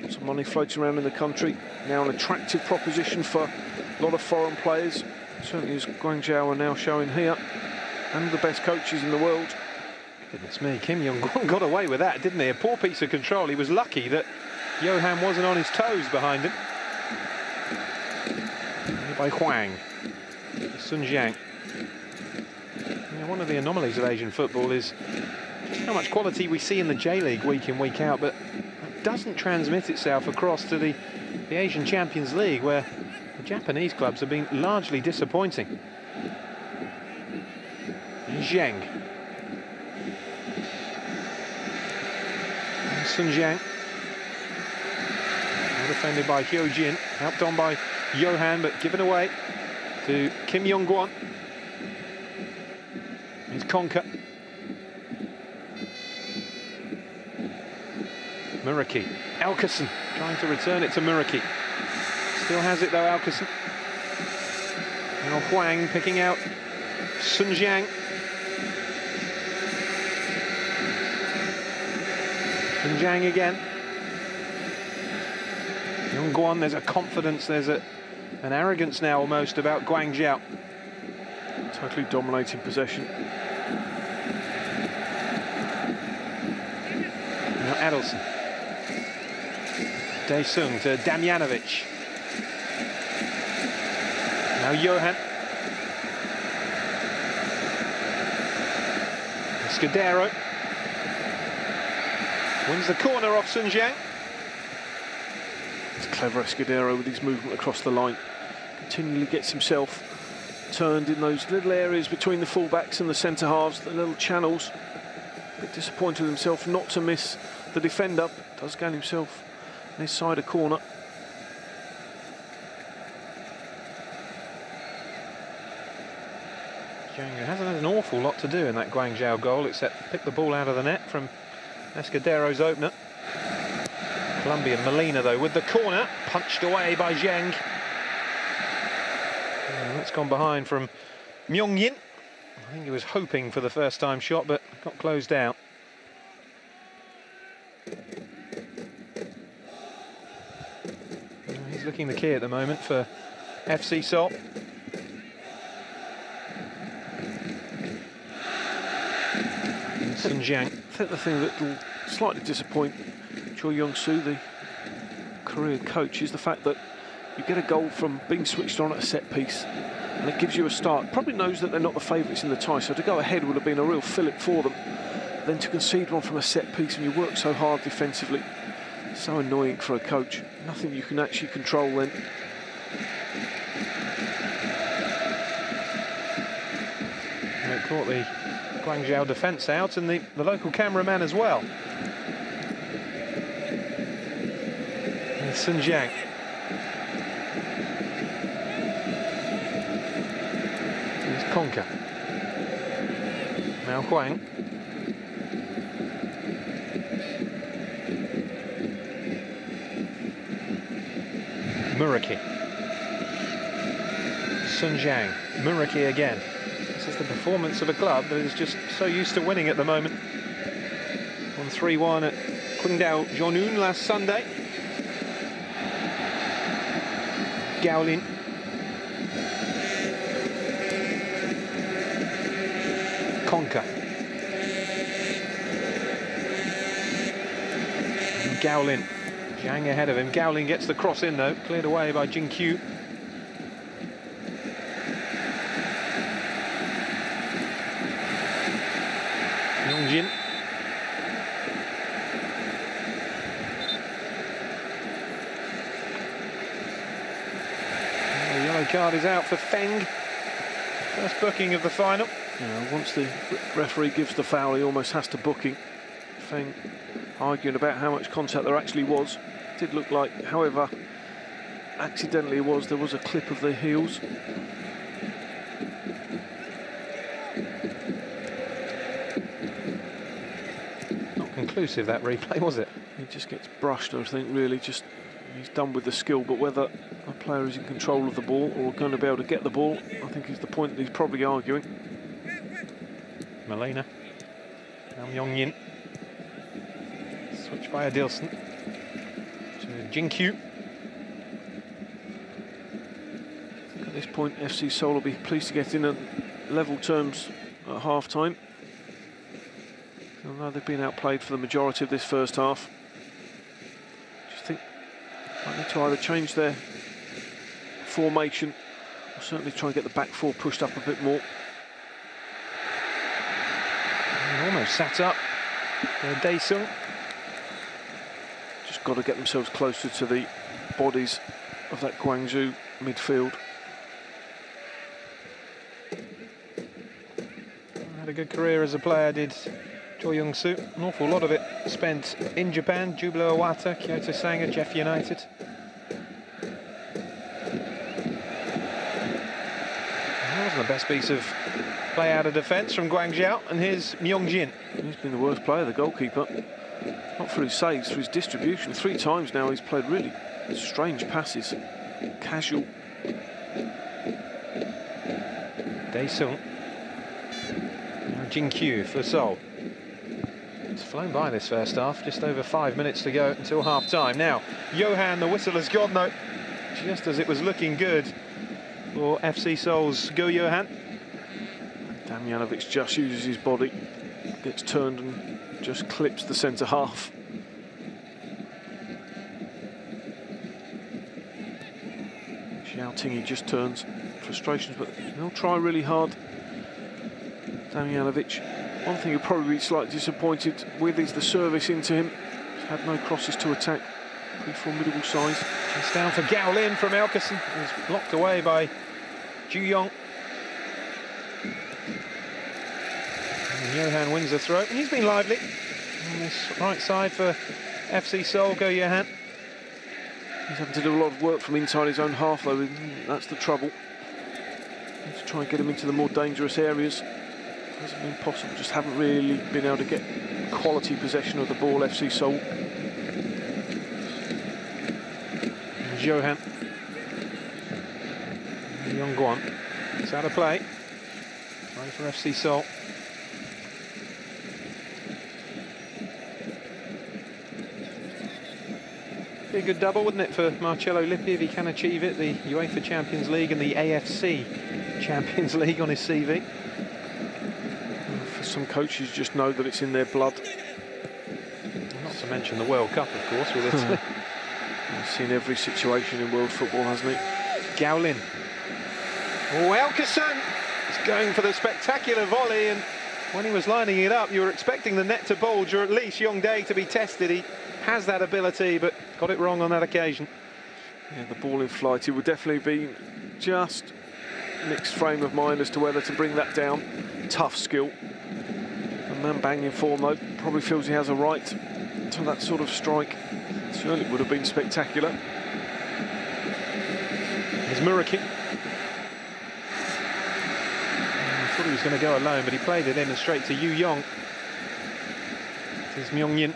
Some money floating around in the country. Now an attractive proposition for a lot of foreign players. Certainly as Guangzhou are now showing here. And the best coaches in the world. Goodness me, Kim Yong-kwon got away with that, didn't he? A poor piece of control. He was lucky that Johan wasn't on his toes behind him. By Hwang. Sun Jiang. Yeah, one of the anomalies of Asian football is just how much quality we see in the J-League week in, week out, but it doesn't transmit itself across to the Asian Champions League, where the Japanese clubs have been largely disappointing. Zheng. Sun Jiang. Defended by Hyo Jin, helped on by Johan, but given away to Kim Yong-kwon. Here's Konka. Muraki. Alkerson trying to return it to Muraki. Still has it though, Alkerson. Now Hwang picking out Sun Jiang. Sun Jiang again. Yong-kwon, there's a confidence, there's an arrogance now almost about Guangzhou. Totally dominating possession. Now Adelson. Dae-sung to Damjanovic. Now Johan. Esteghlal. Wins the corner off Sun Jiang. Clever Esteghlal with his movement across the line. Continually gets himself turned in those little areas between the fullbacks and the centre halves, the little channels. A bit disappointed with himself not to miss the defender. Does gain himself on his side a corner. Zhang hasn't had an awful lot to do in that Guangzhou goal except pick the ball out of the net from Esteghlal opener. Colombian Molina though with the corner, punched away by Zheng. That's gone behind from Myung-yin. I think he was hoping for the first time shot but got closed out. He's looking the key at the moment for FC Seoul. Sun Jiang. I think the thing that will slightly disappoint Choi Young-soo, the Korean coach, is the fact that you get a goal from being switched on at a set piece and it gives you a start. Probably knows that they're not the favourites in the tie, so to go ahead would have been a real fillip for them. Then to concede one from a set piece and you work so hard defensively, so annoying for a coach. Nothing you can actually control then. And it caught the Guangzhou defence out and the local cameraman as well. And Sun Jiang. Here's Konka. Now Hwang. Muraki. Sun Jiang. Muraki again. This is the performance of a club that is just so used to winning at the moment. Won 3-1 at Qingdao Zhongyun last Sunday. Gaolin. Konka. And Gaolin. Zhang ahead of him. Gaolin gets the cross in though, cleared away by Jin Kyu. Yongjin. The yellow card is out for Feng. First booking of the final. Yeah, once the referee gives the foul, he almost has to book him. Feng arguing about how much contact there actually was. It did look like, however, accidentally there was a clip of the heels. Not conclusive, that replay, was it? He just gets brushed, I think, really. Just he's done with the skill, but whether a player is in control of the ball or going to be able to get the ball, I think is the point that he's probably arguing. Molina. Now Myung-yin. Switch by Adilson. To Jin Kyu. At this point, FC Seoul will be pleased to get in at level terms at half-time. though they've been outplayed for the majority of this first half. Just think might need to either change their formation or certainly try and get the back four pushed up a bit more. Almost sat up. Dae-sung. Just got to get themselves closer to the bodies of that Guangzhou midfield. Had a good career as a player, did Cho Young-soo. An awful lot of it spent in Japan. Jubilo Iwata, Kyoto Sanger, Jeff United. That wasn't the best piece of play out of defence from Guangzhou, and here's Myung-jin. He's been the worst player, the goalkeeper. Not for his saves, for his distribution. 3 times now he's played really strange passes. Casual. Dae-sung. Now Jin-kyu for Seoul. It's flown by this first half, just over 5 minutes to go until half-time. Now, Johan, the whistle has gone though, just as it was looking good for FC Seoul's Go Johan. Damjanovic just uses his body, gets turned and just clips the centre half. Shouting, he just turns. Frustrations, but he'll try really hard. Damjanovic. One thing he'll probably be slightly disappointed with is the service into him. He's had no crosses to attack. Pretty formidable size. It's down for Gao Lin from Elkerson. He's blocked away by Ju Yong. And Johan wins the throw. He's been lively on this right side for FC Seoul. Go Johan. He's having to do a lot of work from inside his own half though. That's the trouble. Need to try and get him into the more dangerous areas. Hasn't been possible, just haven't really been able to get quality possession of the ball, FC Seoul. Johan. Yongguan. It's out of play. Play for FC Seoul. Be a good double, wouldn't it, for Marcello Lippi if he can achieve it? The UEFA Champions League and the AFC Champions League on his CV. For some coaches, just know that it's in their blood. Not to mention the World Cup, of course, with Italy. He's seen every situation in world football, hasn't he? Gao Lin. Oh, Elkerson is going for the spectacular volley, and when he was lining it up, you were expecting the net to bulge, or at least Yongdae to be tested. He has that ability, but got it wrong on that occasion. Yeah, the ball in flight, it would definitely be just mixed frame of mind as to whether to bring that down. Tough skill. A man banging form though, probably feels he has a right to that sort of strike. Certainly would have been spectacular. Here's Muraki. I thought he was going to go alone, but he played it in and straight to Yu Yong. This is Myung-jin.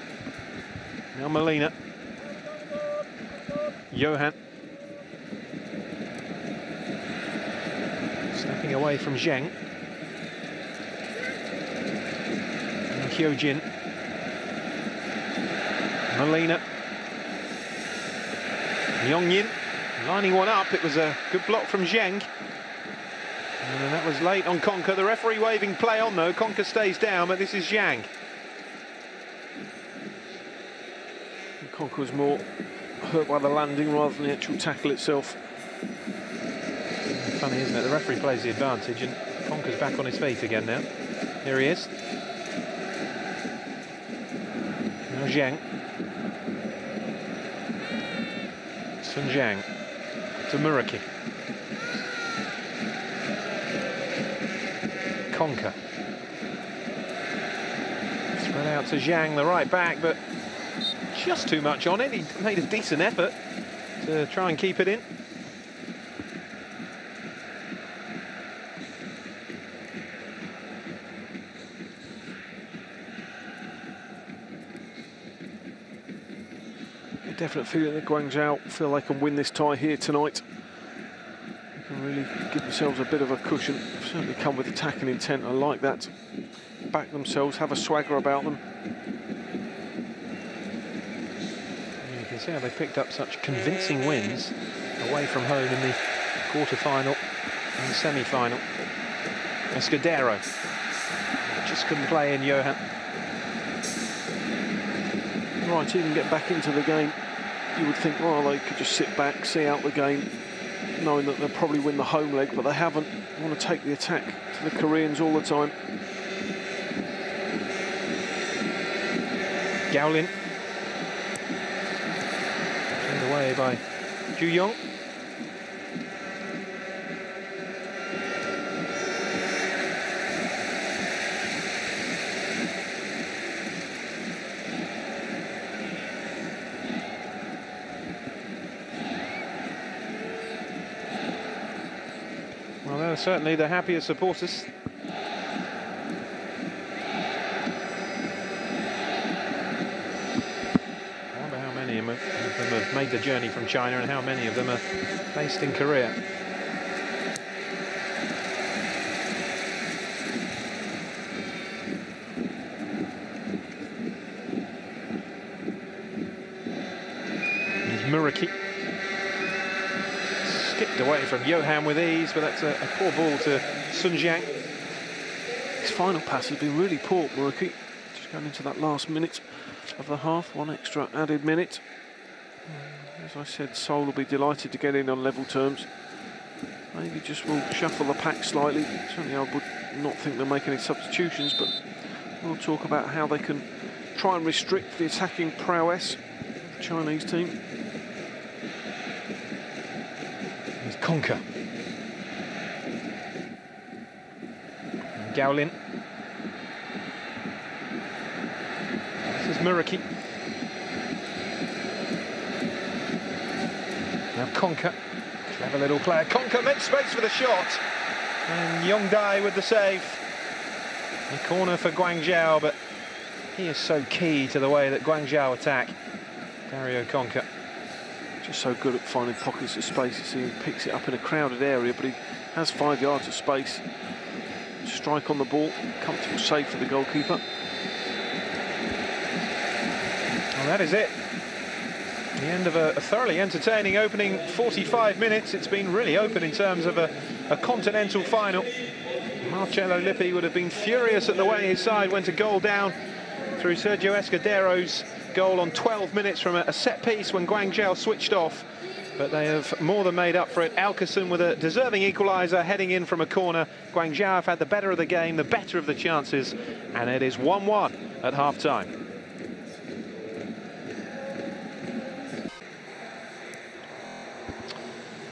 Now Molina. Johan. Stepping away from Zheng. Now Hyojin. Molina. Myung-jin lining one up. It was a good block from Zheng. And that was late on Konka. The referee waving play on though. Konka stays down, but this is Zhang. Konka was more hurt by the landing rather than the actual tackle itself. Funny, isn't it? The referee plays the advantage, and Konka's back on his feet again now. Here he is. Now Zhang. Sun Zhang to Muraki. Konka. Spread out to Zhang, the right back, but just too much on it. He made a decent effort to try and keep it in. A definite feeling that Guangzhou feel they can win this tie here tonight. They can really give themselves a bit of a cushion. They've certainly come with attacking intent. I like that. Back themselves, have a swagger about them. You can see how they picked up such convincing wins away from home in the quarter-final and the semi-final. Esteghlal just couldn't play in Johan. right, even get back into the game, you would think, well, they could just sit back, see out the game, knowing that they'll probably win the home leg, but they haven't. They want to take the attack to the Koreans all the time. Gaolin. Turned away by Ju Yong. Well, they're certainly the happiest supporters. Of them have made the journey from China and how many of them are based in Korea. Here's Muraki. Skipped away from Johan with ease, but that's a poor ball to Sun Jiang. His final pass has been really poor, Muraki. Just going into that last minute of the half, one extra added minute. As I said, Seoul will be delighted to get in on level terms. Maybe just will shuffle the pack slightly. Certainly I would not think they'll make any substitutions, but we'll talk about how they can try and restrict the attacking prowess of the Chinese team. Here's Conker. Gaolin. This is Muraki. Now Conker, clever little player. Conker makes space for the shot. And Yongdae with the save. The corner for Guangzhou, but he is so key to the way that Guangzhou attack. Dario Conker. Just so good at finding pockets of space. You see he picks it up in a crowded area, but he has 5 yards of space. Strike on the ball, comfortable save for the goalkeeper. Well, that is it. The end of a thoroughly entertaining opening 45 minutes. It's been really open in terms of a continental final. Marcello Lippi would have been furious at the way his side went a goal down through Sergio Escudero's goal on 12 minutes from a set piece when Guangzhou switched off. But they have more than made up for it. Alkerson with a deserving equaliser heading in from a corner. Guangzhou have had the better of the game, the better of the chances, and it is 1-1 at half-time.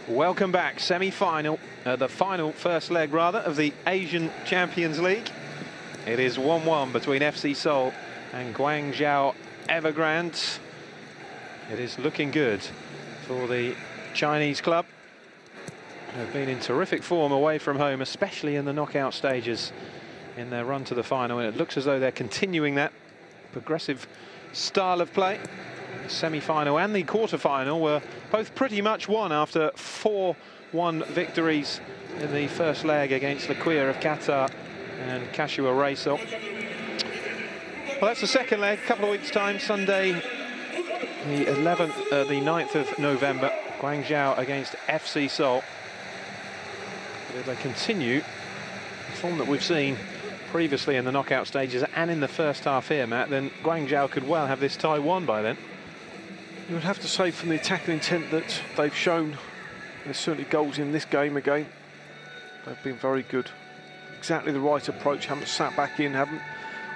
Welcome back, semi-final, the final first leg rather of the Asian Champions League. It is 1-1 between FC Seoul and Guangzhou Evergrande. It is looking good for the Chinese club. They've been in terrific form away from home, especially in the knockout stages in their run to the final. And it looks as though they're continuing that progressive style of play. The semi-final and the quarter-final were both pretty much won after 4-1 victories in the first leg against Liquier of Qatar and Kashiwa Reysol. Well, that's the second leg, a couple of weeks' time, Sunday, the 9th of November, Guangzhou against FC Seoul. But if they continue the form that we've seen previously in the knockout stages and in the first half here, Matt, then Guangzhou could well have this tie won by then. You would have to say from the attacking intent that they've shown, there's certainly goals in this game again. They've been very good. Exactly the right approach, haven't sat back in, haven't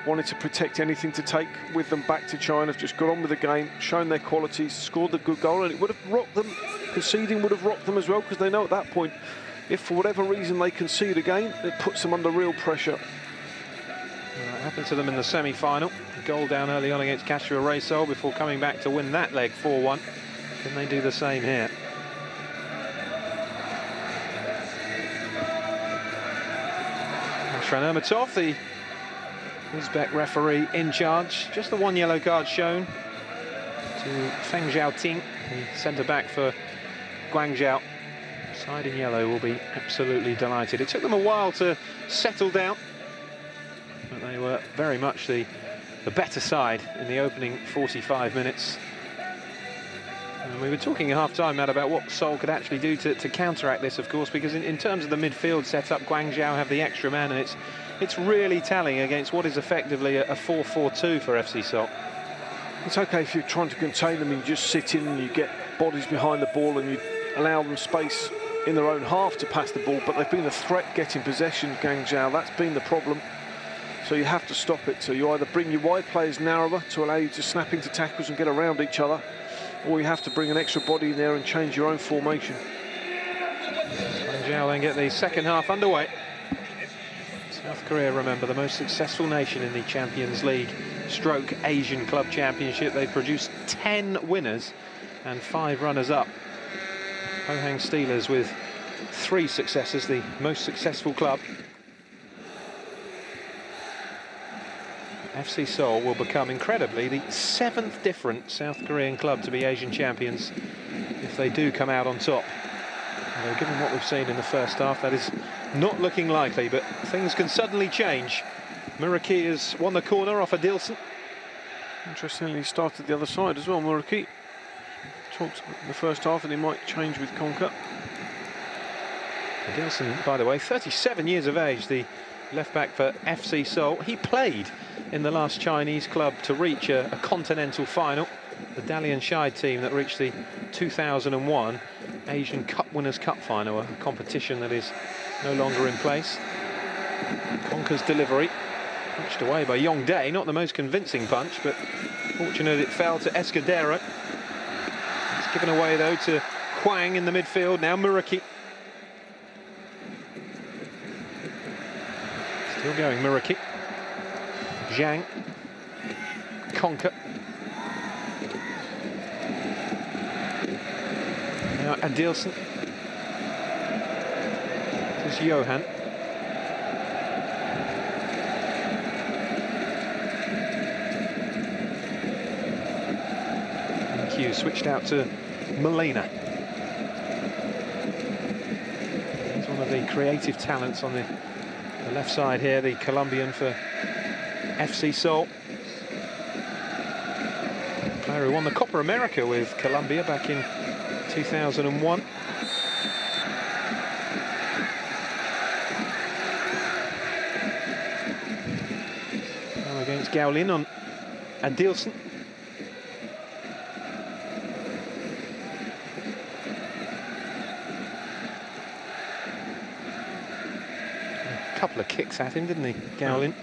wanted to protect anything to take with them back to China. Have just got on with the game, shown their qualities, scored the good goal, and it would have rocked them. Conceding would have rocked them as well, because they know at that point, if for whatever reason they concede again, it puts them under real pressure. Well, that happened to them in the semi-final. A goal down early on against Kashiwa Reysol before coming back to win that leg 4-1. Can they do the same here? Ashran Ermatov, the Uzbek referee in charge. Just the one yellow card shown to Feng Xiaoting, the centre-back for Guangzhou. Side in yellow will be absolutely delighted. It took them a while to settle down, but they were very much the better side in the opening 45 minutes. And we were talking at half-time, Matt, about what Seoul could actually do to counteract this, of course, because in terms of the midfield setup, Guangzhou have the extra man, and it's really telling against what is effectively a 4-4-2 for FC Seoul. It's okay if you're trying to contain them and you just sit in and you get bodies behind the ball and you allow them space in their own half to pass the ball, but they've been a threat getting possession, Guangzhou. That's been the problem. So you have to stop it. So you either bring your wide players narrower to allow you to snap into tackles and get around each other, or you have to bring an extra body in there and change your own formation. Guangzhou then get the second half underway. South Korea, remember, the most successful nation in the Champions League stroke Asian Club Championship. They've produced 10 winners and 5 runners-up. Pohang Steelers with 3 successes, the most successful club. FC Seoul will become, incredibly, the 7th different South Korean club to be Asian champions if they do come out on top. Although, given what we've seen in the first half, that is not looking likely, but things can suddenly change. Muraki has won the corner off Adilson. Interestingly, he started the other side as well, Muraki. Talked in the first half and he might change with Konka. Adilson, by the way, 37 years of age, the left-back for FC Seoul. He played in the last Chinese club to reach a continental final, the Dalian Shai team that reached the 2001 Asian Cup Winners' Cup final, a competition that is no longer in place. Konka's delivery, punched away by Yongdae, not the most convincing punch, but fortunate it fell to Esteghlal. It's given away though to Hwang in the midfield, now Muraki. Still going Muraki. Zhang. Konka. Now Adilson. This is Johan. And Q switched out to Molina. He's one of the creative talents on the left side here, the Colombian for FC Seoul. Player who won the Copa America with Colombia back in 2001. Now against Gao Lin on Adilson. A couple of kicks at him, didn't he, Gao Lin?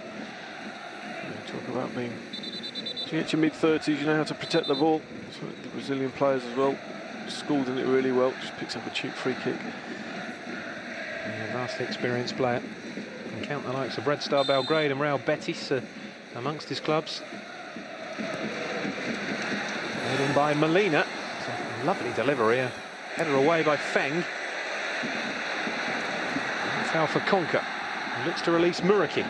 Talk about being... If you get your mid-30s, you know how to protect the ball. So the Brazilian players as well, schooled in it really well, just picks up a cheap free kick. Yeah, vastly experienced player. Can count the likes of Red Star Belgrade and Real Betis amongst his clubs. Led in by Molina. It's a lovely delivery, a header away by Feng. And foul for Konka. He looks to release Muraki.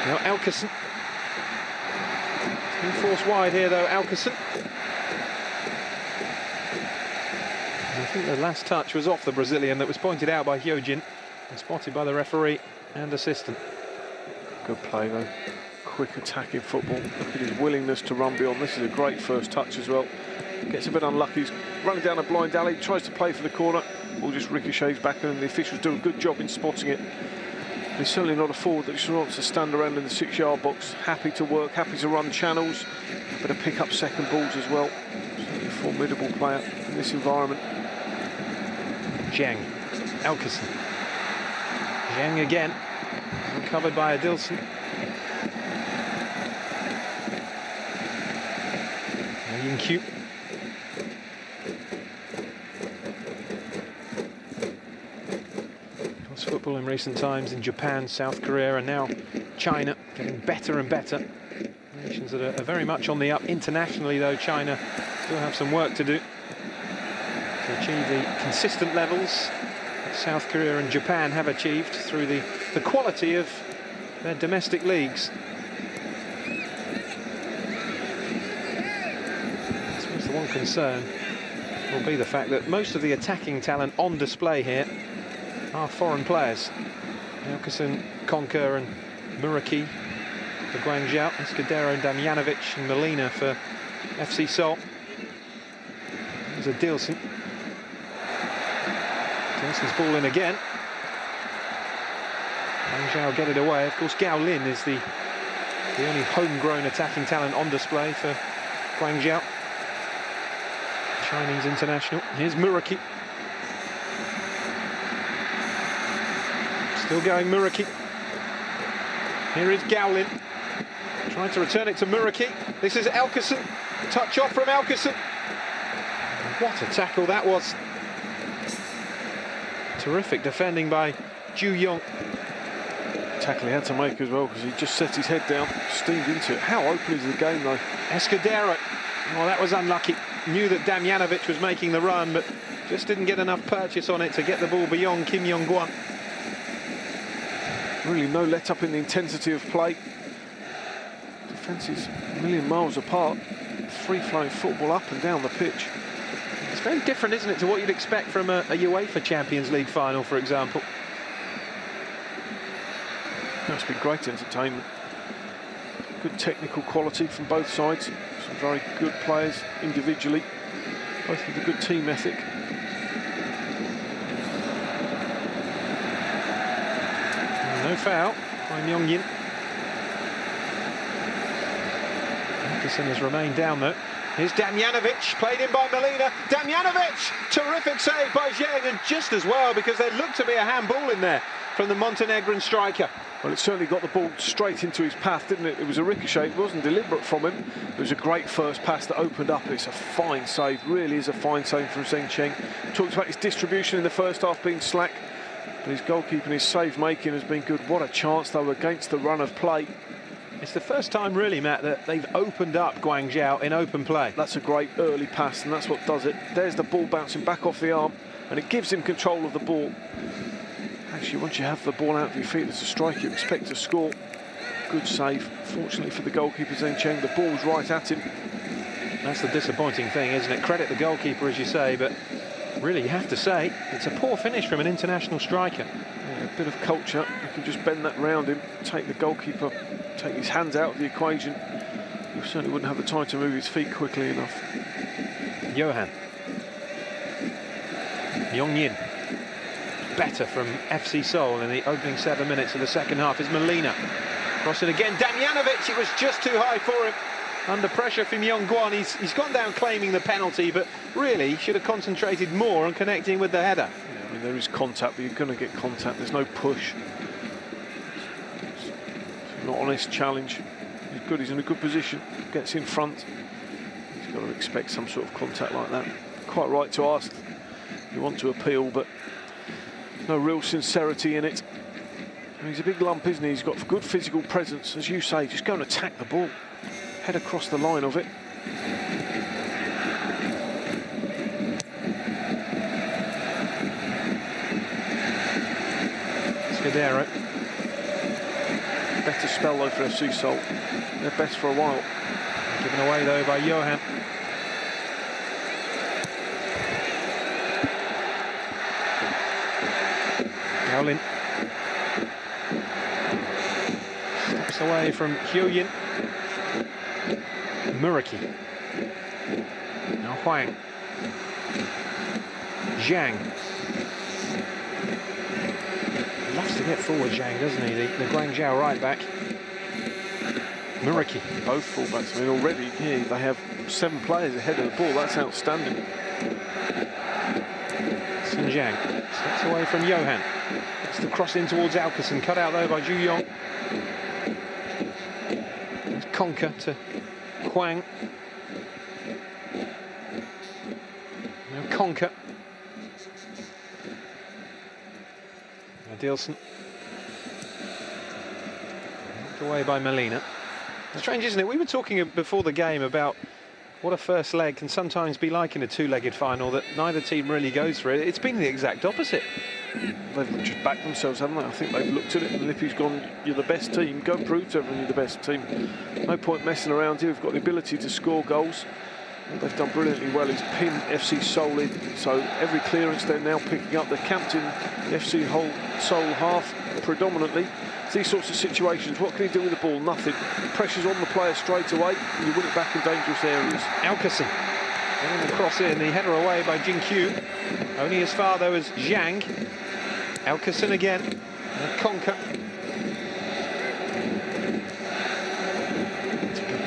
Now Alkerson. He's been forced wide here though, Alkerson. I think the last touch was off the Brazilian, that was pointed out by Hyojin and spotted by the referee and assistant. Good play though. Quick attacking football. Look at his willingness to run beyond. This is a great first touch as well. Gets a bit unlucky. He's running down a blind alley, tries to play for the corner. Ball just ricochets back, and the officials do a good job in spotting it. He's certainly not a forward that just wants to stand around in the 6-yard box. Happy to work, happy to run channels, but to pick up second balls as well. Certainly a formidable player in this environment. Zhang, Alkerson. Zhang again, covered by Adilson. Yun Il-Lok. Football in recent times in Japan, South Korea, and now China, getting better and better. Nations that are very much on the up internationally, though. China still have some work to do to achieve the consistent levels that South Korea and Japan have achieved through the quality of their domestic leagues. I suppose the one concern will be the fact that most of the attacking talent on display here are foreign players. Alkerson, Konka and Muraki for Guangzhou, Esteghlal, Damjanovic and Molina for FC Seoul. There's Adilson. Adilson's ball in again. Guangzhou get it away. Of course, Gao Lin is the The only homegrown attacking talent on display for Guangzhou. Chinese international. Here's Muraki. Still going Muraki. Here is Gowlin. Trying to return it to Muraki. This is Elkerson. Touch off from Elkerson. What a tackle that was. Terrific defending by Ju Yong. Tackle he had to make as well, because he just set his head down, steamed into it. How open is the game though? Esteghlal. Well, that was unlucky. Knew that Damjanovic was making the run, but just didn't get enough purchase on it to get the ball beyond Kim Yong-guan. Really no let up in the intensity of play. Defence is a million miles apart. Free-flowing football up and down the pitch. It's very different, isn't it, to what you'd expect from a UEFA Champions League final, for example. That's been great entertainment. Good technical quality from both sides. Some very good players individually, both with a good team ethic. No foul by Myung-Yin. Elkerson has remained down though. Here's Damjanovic, played in by Molina. Damjanovic! Terrific save by Zheng, and just as well, because there looked to be a handball in there from the Montenegrin striker. Well, it certainly got the ball straight into his path, didn't it? It was a ricochet, it wasn't deliberate from him. It was a great first pass that opened up. It's a fine save, really is a fine save from Zheng Cheng. Talked about his distribution in the first half being slack, but his goalkeeping, his save-making has been good. What a chance, though, against the run of play. It's the first time, really, Matt, that they've opened up Guangzhou in open play. That's a great early pass, and that's what does it. There's the ball bouncing back off the arm, and it gives him control of the ball. Actually, once you have the ball out of your feet as a striker, you expect to score. Good save. Fortunately for the goalkeeper, Zheng Cheng, the ball's right at him. That's the disappointing thing, isn't it? Credit the goalkeeper, as you say, but really, you have to say, it's a poor finish from an international striker. Yeah, a bit of culture. You can just bend that round him, take the goalkeeper, take his hands out of the equation. You certainly wouldn't have the time to move his feet quickly enough. Johan. Myung-Yin. Better from FC Seoul in the opening 7 minutes of the second half is Molina. Cross it again, Damjanovic, it was just too high for him. Under pressure from Yong-guan, he's gone down claiming the penalty, but really should have concentrated more on connecting with the header. Yeah, I mean, there is contact, but you're going to get contact. There's no push. It's an honest challenge. He's good, he's in a good position, gets in front. He's got to expect some sort of contact like that. Quite right to ask. You want to appeal, but no real sincerity in it. And he's a big lump, isn't he? He's got good physical presence, as you say. Just go and attack the ball. Head across the line of it. Scudero. Better spell though for FC Seoul. They're best for a while. Given away though by Johan. Gowlin. Steps away from Hyo-yin. Muraki. Now Huang. Zhang. Loves to get forward, Zhang, doesn't he? The Guangzhou right back. Muraki. Both fullbacks. I mean, already here they have 7 players ahead of the ball. That's outstanding. Sun Zhang steps away from Johan. It's the cross in towards Elkerson, cut out though by Ju Yong. Conker to Huang. Now Conker. Adilson. Knocked away by Molina. Strange, isn't it? We were talking before the game about what a first leg can sometimes be like in a two-legged final, that neither team really goes for it. It's been the exact opposite. They've just backed themselves, haven't they? I think they've looked at it and Lippy's gone, you're the best team, go prove to everyone you're the best team. No point messing around here, we've got the ability to score goals. What they've done brilliantly well is pin FC Seoul in, so every clearance they're now picking up. They're camped in the FC Seoul half predominantly. These sorts of situations, what can he do with the ball? Nothing. Pressure's on the player straight away, and you win it back in dangerous areas. Elkerson getting the cross in, the header away by Jin Kyu. Only as far though as Zhang. Elkerson again, and Conker.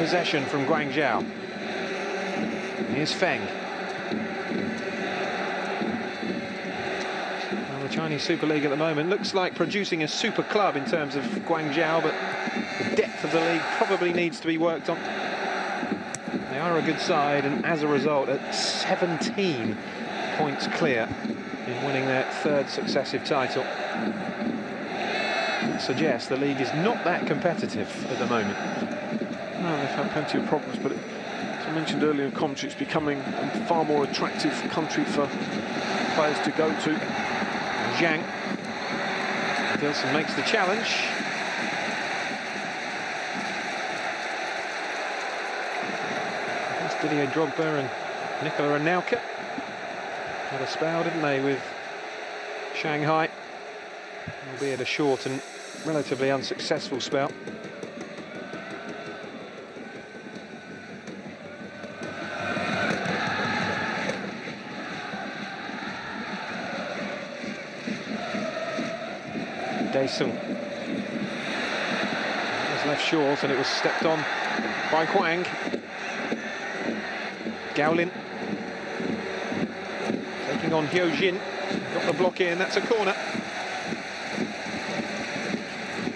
possession from Guangzhou. Here's Feng. Well, the Chinese Super League at the moment looks like producing a super club in terms of Guangzhou, but the depth of the league probably needs to be worked on. They are a good side, and as a result, at 17 points clear in winning their third successive title. That suggests the league is not that competitive at the moment. No, they've had plenty of problems, but as I mentioned earlier in commentary, it's becoming a far more attractive country for players to go to. Zhang. Dilson makes the challenge. That's Didier Drogba and Nicola Anelka. Had a spell, didn't they, with Shanghai, albeit a short and relatively unsuccessful spell. Daesung was left short, and it was stepped on by Huang. Gaolin taking on Hyojin. Got the block in, that's a corner.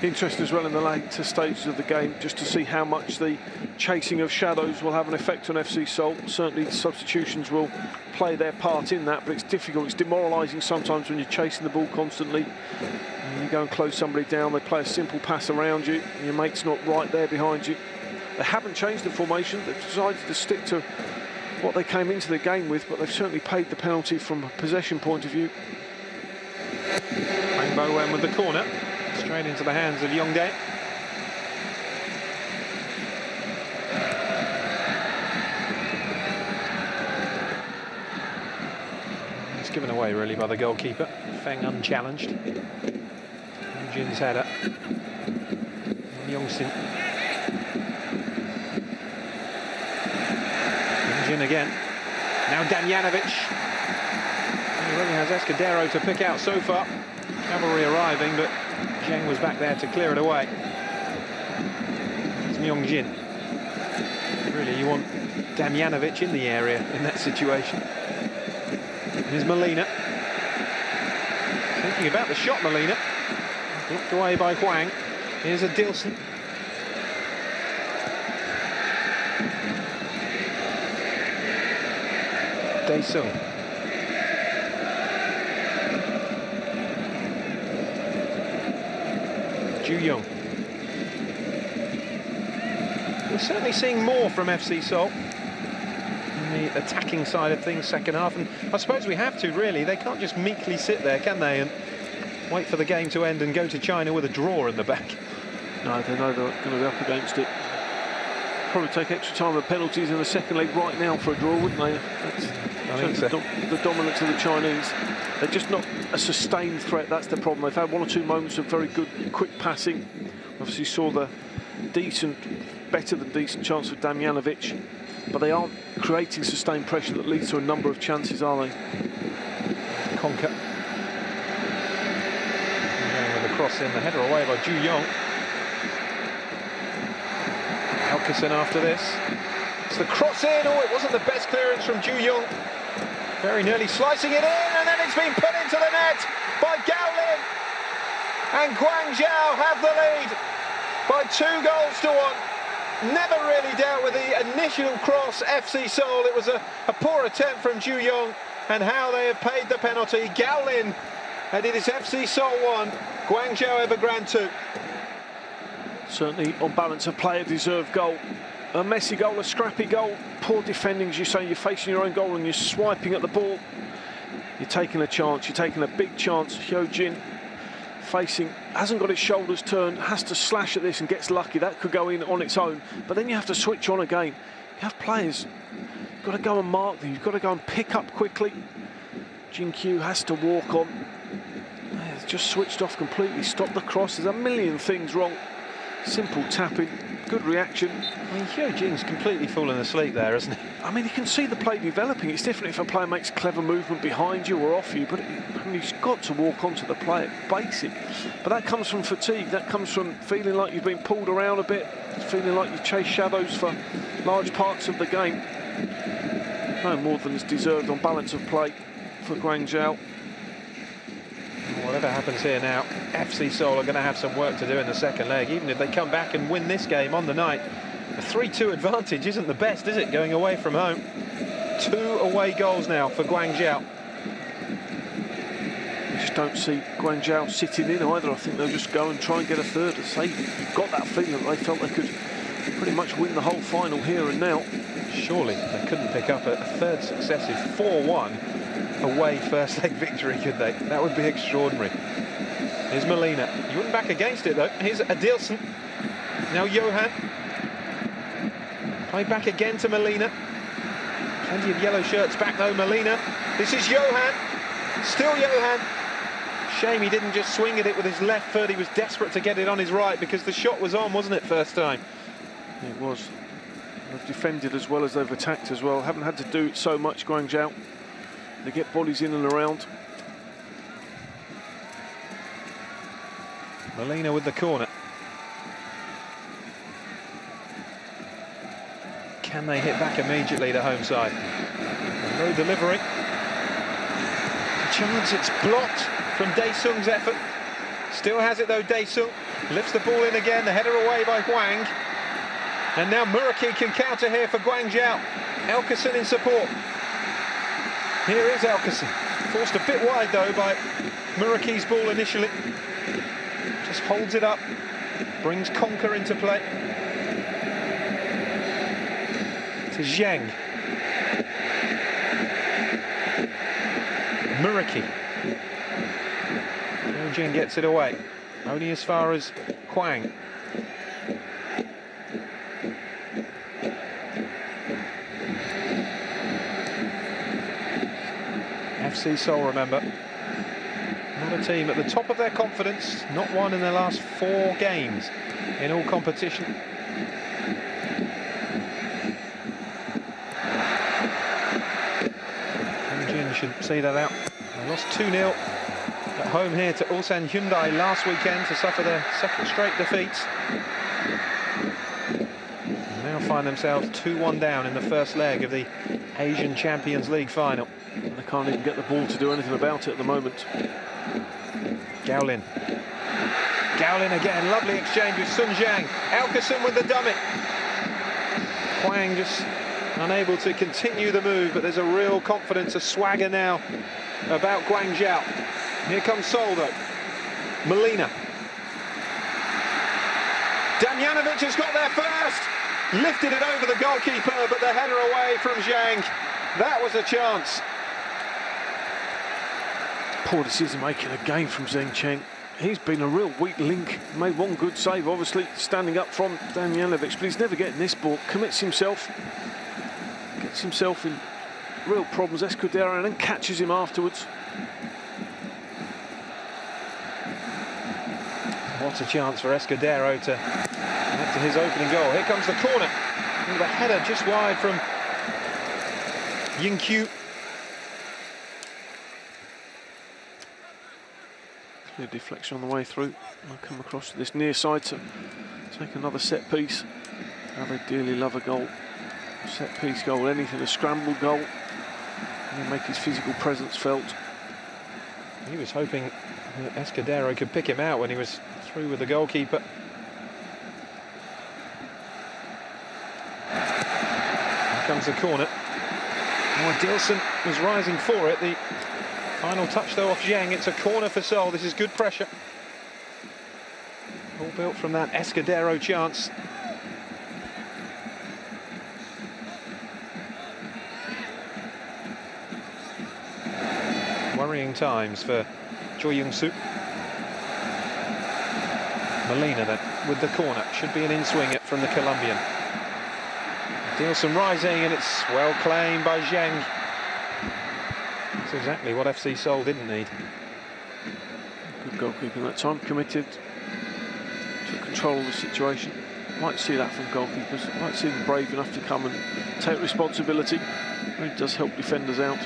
Interesting as well in the later stages of the game, just to see how much the chasing of shadows will have an effect on FC Seoul. Certainly the substitutions will play their part in that, but it's difficult, it's demoralising sometimes when you're chasing the ball constantly. And you go and close somebody down, they play a simple pass around you, and your mate's not right there behind you. They haven't changed the formation, they've decided to stick to what they came into the game with, but they've certainly paid the penalty from a possession point of view. Wang Bo-wen with the corner, straight into the hands of Yongdae. It's given away really by the goalkeeper. Feng unchallenged. Jin's header. Yongsin. Jin again. Now Damjanovic. He really has Esteghlal to pick out so far. Cavalry arriving, but Zheng was back there to clear it away. It's Myung-jin. Really, you want Damjanovic in the area in that situation. Here's Molina. Thinking about the shot, Molina. Blocked away by Huang. Here's a Dilson. Daesung. Ju Young. We're certainly seeing more from FC Seoul in the attacking side of things second half, and I suppose we have to, really. They can't just meekly sit there, can they, and wait for the game to end and go to China with a draw in the back. No, they know they're going to be up against it. Probably take extra time with penalties in the second leg right now for a draw, wouldn't they? That's the dominance of the Chinese. They're just not a sustained threat, that's the problem. They've had one or two moments of very good, quick passing. Obviously saw the better than decent chance with Damjanovic, but they aren't creating sustained pressure that leads to a number of chances, are they? Conker. With the cross in, the header away by Ju Young. Elkison after this. It's the cross in. Oh, it wasn't the best clearance from Ju Young. Very nearly slicing it in, and then it's been put into the net by Gaolin. And Guangzhou have the lead by 2-1. Never really dealt with the initial cross, FC Seoul. It was a poor attempt from Ju Young, and how they have paid the penalty. Gaolin, and it is FC Seoul 1, Guangzhou Evergrande 2. Certainly, on balance, a player-deserved goal. A messy goal, a scrappy goal. Poor defending, as you say, you're facing your own goal and you're swiping at the ball. You're taking a chance, you're taking a big chance. Hyojin hasn't got his shoulders turned, has to slash at this and gets lucky. That could go in on its own, but then you have to switch on again. You have players, you've got to go and mark them, you've got to go and pick up quickly. Jin-Kyu has to walk on. It's just switched off completely, stopped the cross. There's a million things wrong. Simple tapping, good reaction. I mean, Hyo Jing's completely fallen asleep there, isn't he? I mean, you can see the play developing. It's different if a player makes clever movement behind you or off you, but I mean, he's got to walk onto the play at basic. But that comes from fatigue. That comes from feeling like you've been pulled around a bit, feeling like you've chased shadows for large parts of the game. No more than is deserved on balance of play for Guangzhou. Whatever happens here now, FC Seoul are going to have some work to do in the second leg, even if they come back and win this game on the night. A 3-2 advantage isn't the best, is it, going away from home? 2 away goals now for Guangzhou. I just don't see Guangzhou sitting in either. I think they'll just go and try and get a third. As I say, you've got that feeling that they felt they could pretty much win the whole final here and now. Surely they couldn't pick up a third successive 4-1 away first leg victory, could they? That would be extraordinary. Here's Molina. He wouldn't back against it though. Here's Adilson. Now Johan. Play back again to Molina. Plenty of yellow shirts back though, Molina. This is Johan. Still Johan. Shame he didn't just swing at it with his left foot. He was desperate to get it on his right because the shot was on, wasn't it, first time? It was. They've defended as well as they've attacked as well. Haven't had to do it so much, Guangzhou. They get bodies in and around. Molina with the corner. Can they hit back immediately, the home side? No delivery. A chance, it's blocked from Dae-sung's effort. Still has it though, Dae-sung. Lifts the ball in again, the header away by Hwang. And now Muraki can counter here for Guangzhou. Elkeson in support. Here is Elkeson. Forced a bit wide though by Muraki's ball initially. Just holds it up. Brings Conker into play. To Zhang. Muraki. Jin gets it away. Only as far as Hwang. FC Seoul, remember, not a team at the top of their confidence, not won in their last 4 games in all competition. Jin should see that out. They lost 2-0 at home here to Ulsan Hyundai last weekend to suffer their 2nd straight defeats. And now find themselves 2-1 down in the first leg of the Asian Champions League final. They can't even get the ball to do anything about it at the moment. Gaolin. Gaolin again, lovely exchange with Sun Jiang. Elkeson with the dummy. Hwang just unable to continue the move, but there's a real confidence, a swagger now about Guangzhou. Here comes Seoul though. Molina. Damjanovic has got there first. Lifted it over the goalkeeper, but the header away from Zhang. That was a chance. Poor decision making again from Zheng Cheng. He's been a real weak link. Made one good save, obviously, standing up from Damjanovic, but he's never getting this ball. Commits himself. Gets himself in real problems, Esteghlal, and then catches him afterwards. What a chance for Esteghlal to add to his opening goal. Here comes the corner. And the header just wide from Ying-kyu. Clear deflection on the way through. I'll come across to this near side to take another set piece. How they dearly love a goal. A set piece goal, anything, a scrambled goal. And then make his physical presence felt. He was hoping that Esteghlal could pick him out when he was through with the goalkeeper. Here comes the corner. Oh, Dilson was rising for it. The final touch though off Zhang. It's a corner for Seoul. This is good pressure. All built from that Esteghlal chance. Worrying times for Choi Young-soo. Molina then with the corner. Should be an in-swing from the Colombian. Dilson rising, and it's well claimed by Zhang. That's exactly what FC Seoul didn't need. Good goalkeeping that time, committed, took control of the situation. Might see that from goalkeepers. Might see them brave enough to come and take responsibility. It really does help defenders out.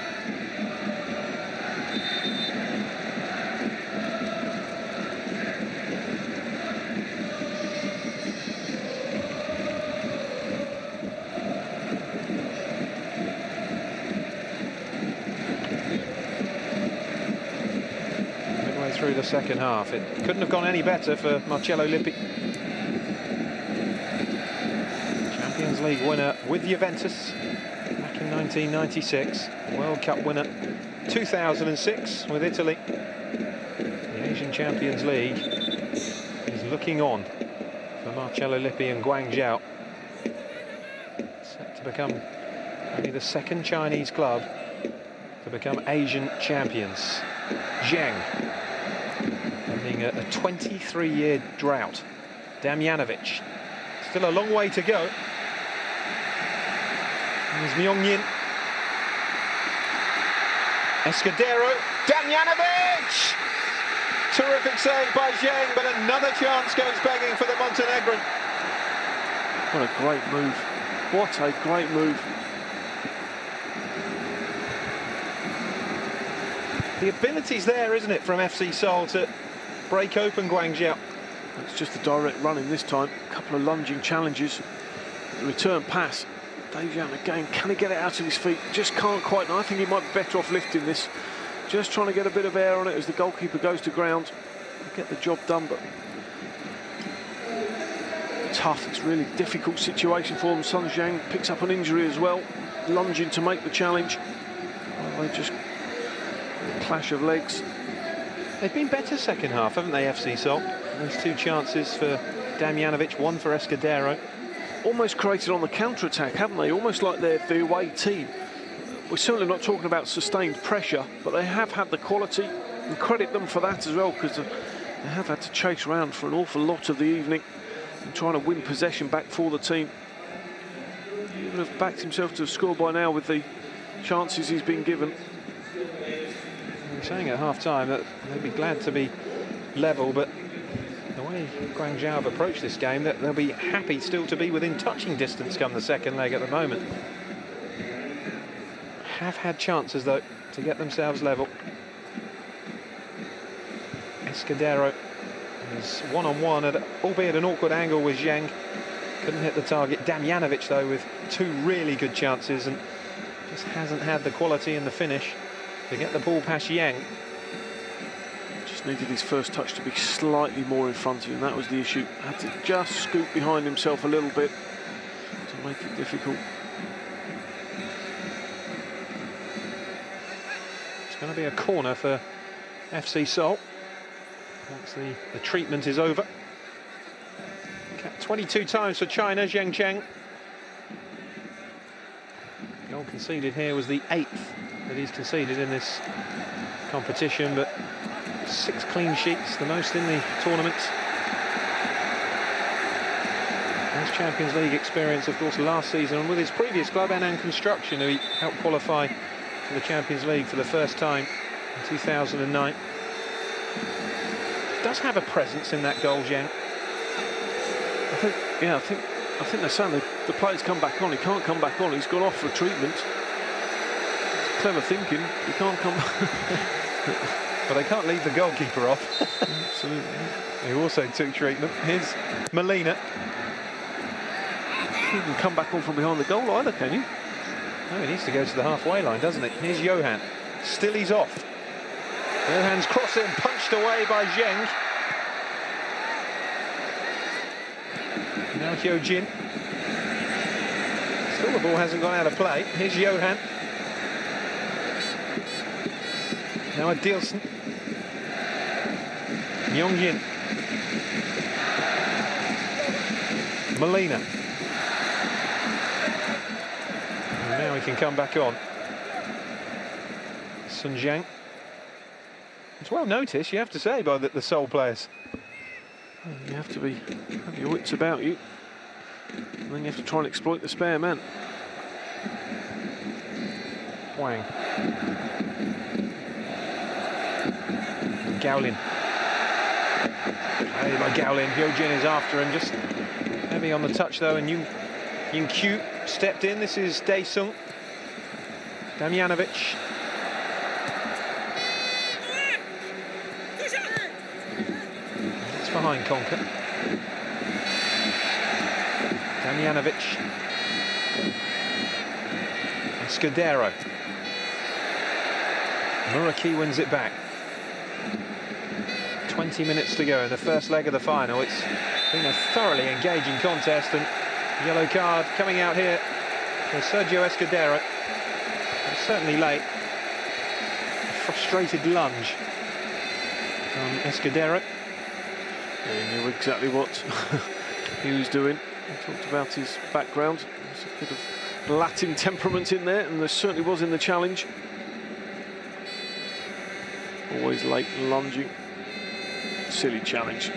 Through the second half, it couldn't have gone any better for Marcello Lippi. Champions League winner with Juventus back in 1996, World Cup winner 2006 with Italy. The Asian Champions League is looking on for Marcello Lippi and Guangzhou, set to become only the second Chinese club to become Asian champions. Zheng, a 23-year drought. Damjanovic, still a long way to go. There's Myung-Yin. Esteghlal, Damjanovic! Terrific save by Zheng, but another chance goes begging for the Montenegrin. What a great move. What a great move. The ability's there, isn't it, from FC Seoul to break open Guangzhou. It's just a direct run in this time. A couple of lunging challenges. The return pass. Davian again, can he get it out of his feet? Just can't quite. I think he might be better off lifting this. Just trying to get a bit of air on it as the goalkeeper goes to ground. Get the job done, but tough. It's a really difficult situation for them. Sun Zhang picks up an injury as well. Lunging to make the challenge. Well, they just clash of legs. They've been better second half, haven't they, FC Seoul? Those two chances for Damjanovic, one for Esteghlal. Almost created on the counter-attack, haven't they? Almost like they're the away team. We're certainly not talking about sustained pressure, but they have had the quality, and credit them for that as well, because they have had to chase around for an awful lot of the evening and trying to win possession back for the team. He would have backed himself to a score by now with the chances he's been given. Saying at half-time that they'd be glad to be level, but the way Guangzhou have approached this game, that they'll be happy still to be within touching distance come the second leg at the moment. Have had chances, though, to get themselves level. Esteghlal is one-on-one, albeit an awkward angle with Zheng. Couldn't hit the target. Damjanovic, though, with two really good chances and just hasn't had the quality in the finish to get the ball past Yang. Just needed his first touch to be slightly more in front of him. That was the issue. Had to just scoop behind himself a little bit to make it difficult. It's going to be a corner for FC Seoul once the treatment is over. 22 times for China, Zheng Cheng. Goal conceded here was the 8th that he's conceded in this competition, but 6 clean sheets, the most in the tournament. His Champions League experience, of course, last season, and with his previous club, Annan Construction, who he helped qualify for the Champions League for the first time in 2009. Does have a presence in that goal, Zheng. I think they're saying the player's come back on. He can't come back on. He's gone off for treatment. It's clever thinking. He can't come back. But they can't leave the goalkeeper off. Absolutely. Who also took treatment. Here's Molina. He can come back on from behind the goal either, can you? No, he needs to go to the halfway line, doesn't he? Here's Johan. Still he's off. Johan's crossing, punched away by Zheng. Now Hyojin. Still the ball hasn't gone out of play. Here's Johan. Now Adilson. Myung-Yin. Molina. And now he can come back on. Sun Zhang. It's well noticed, you have to say, by the Seoul players. You have to have your wits about you. And then you have to try and exploit the spare man. Wang. Gowlin. Played by Gowlin. Hyojin is after him, just Heavy on the touch though, and Yun Q stepped in. This is Dae-sung. Damjanovic. It's behind Konka. Damjanovic. Esteghlal. Muraki wins it back. 20 minutes to go in the first leg of the final. It's been a thoroughly engaging contest, and yellow card coming out here for Sergio Esteghlal. It's certainly late. A frustrated lunge from Esteghlal. Yeah, he knew exactly what he was doing. He talked about his background. There's a bit of Latin temperament in there, and there certainly was in the challenge. Always late lunging. Silly challenge.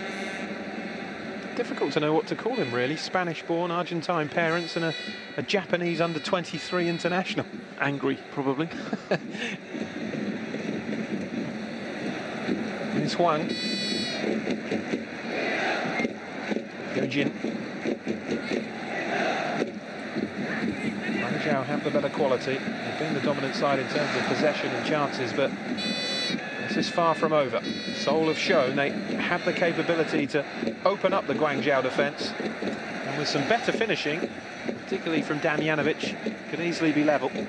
Difficult to know what to call him, really. Spanish-born, Argentine parents, and a Japanese under-23 international. Angry, probably. Here's Huang. Yojin. Guangzhou have the better quality. They've been the dominant side in terms of possession and chances, but this is far from over. Seoul have shown they have the capability to open up the Guangzhou defence, and with some better finishing, particularly from Damjanovic, could easily be level. It'd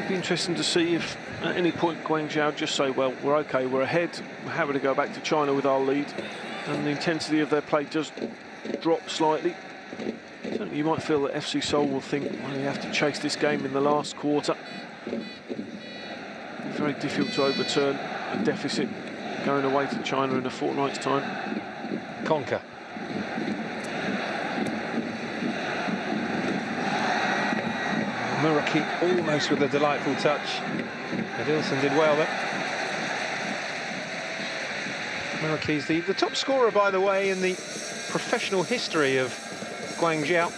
be interesting to see if at any point Guangzhou just say, well, we're okay, we're ahead, we're happy to go back to China with our lead, and the intensity of their play does drop slightly. Certainly you might feel that FC Seoul will think, well, we have to chase this game in the last quarter. Very difficult to overturn a deficit going away to China in a fortnight's time. Konka. Muraki almost with a delightful touch. Adilson did well there. Muraki's the top scorer, by the way, in the professional history of Guangzhou.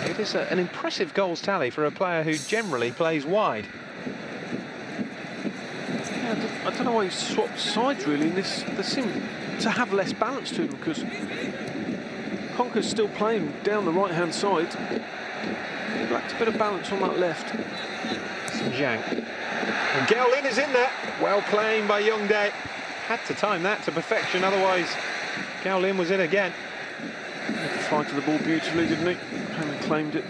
It is an impressive goals tally for a player who generally plays wide. I don't know why he swapped sides, really. They seem to have less balance to them, because Konka's still playing down the right-hand side. He lacked a bit of balance on that left. Zhang. And Gao Lin is in there. Well playing by Youngdae. Had to time that to perfection, otherwise Gao Lin was in again. He fighted the ball beautifully, didn't he? Came and claimed it.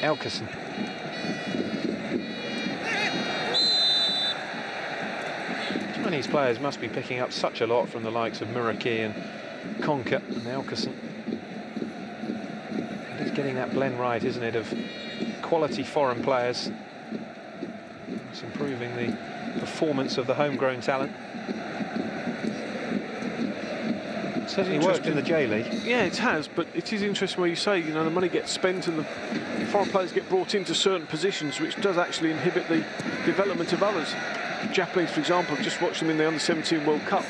Elkerson. Chinese players must be picking up such a lot from the likes of Muraki and Konka and Elkerson. It's getting that blend right, isn't it, of quality foreign players. It's improving the performance of the homegrown talent. It certainly worked in the J-League. Yeah, it has, but it is interesting where you say, you know, the money gets spent and the foreign players get brought into certain positions, which does actually inhibit the development of others. The Japanese, for example, just watched them in the Under-17 World Cup.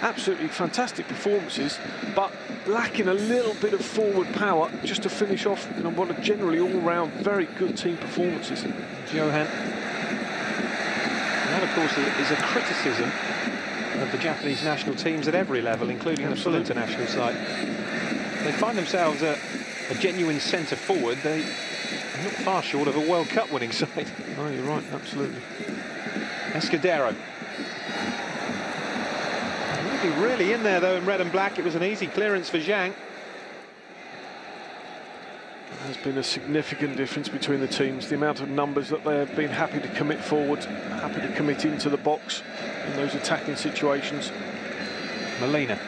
Absolutely fantastic performances, but lacking a little bit of forward power just to finish off, you know, what are generally all-round very good team performances. Johan. And that, of course, is a criticism of the Japanese national teams at every level, including the full international side. They find themselves a genuine centre forward. They are not far short of a World Cup winning side. Oh, you're right, absolutely. Esteghlal. Really in there though in red and black. It was an easy clearance for Zhang. There's been a significant difference between the teams, the amount of numbers that they have been happy to commit forward, happy to commit into the box in those attacking situations. Molina.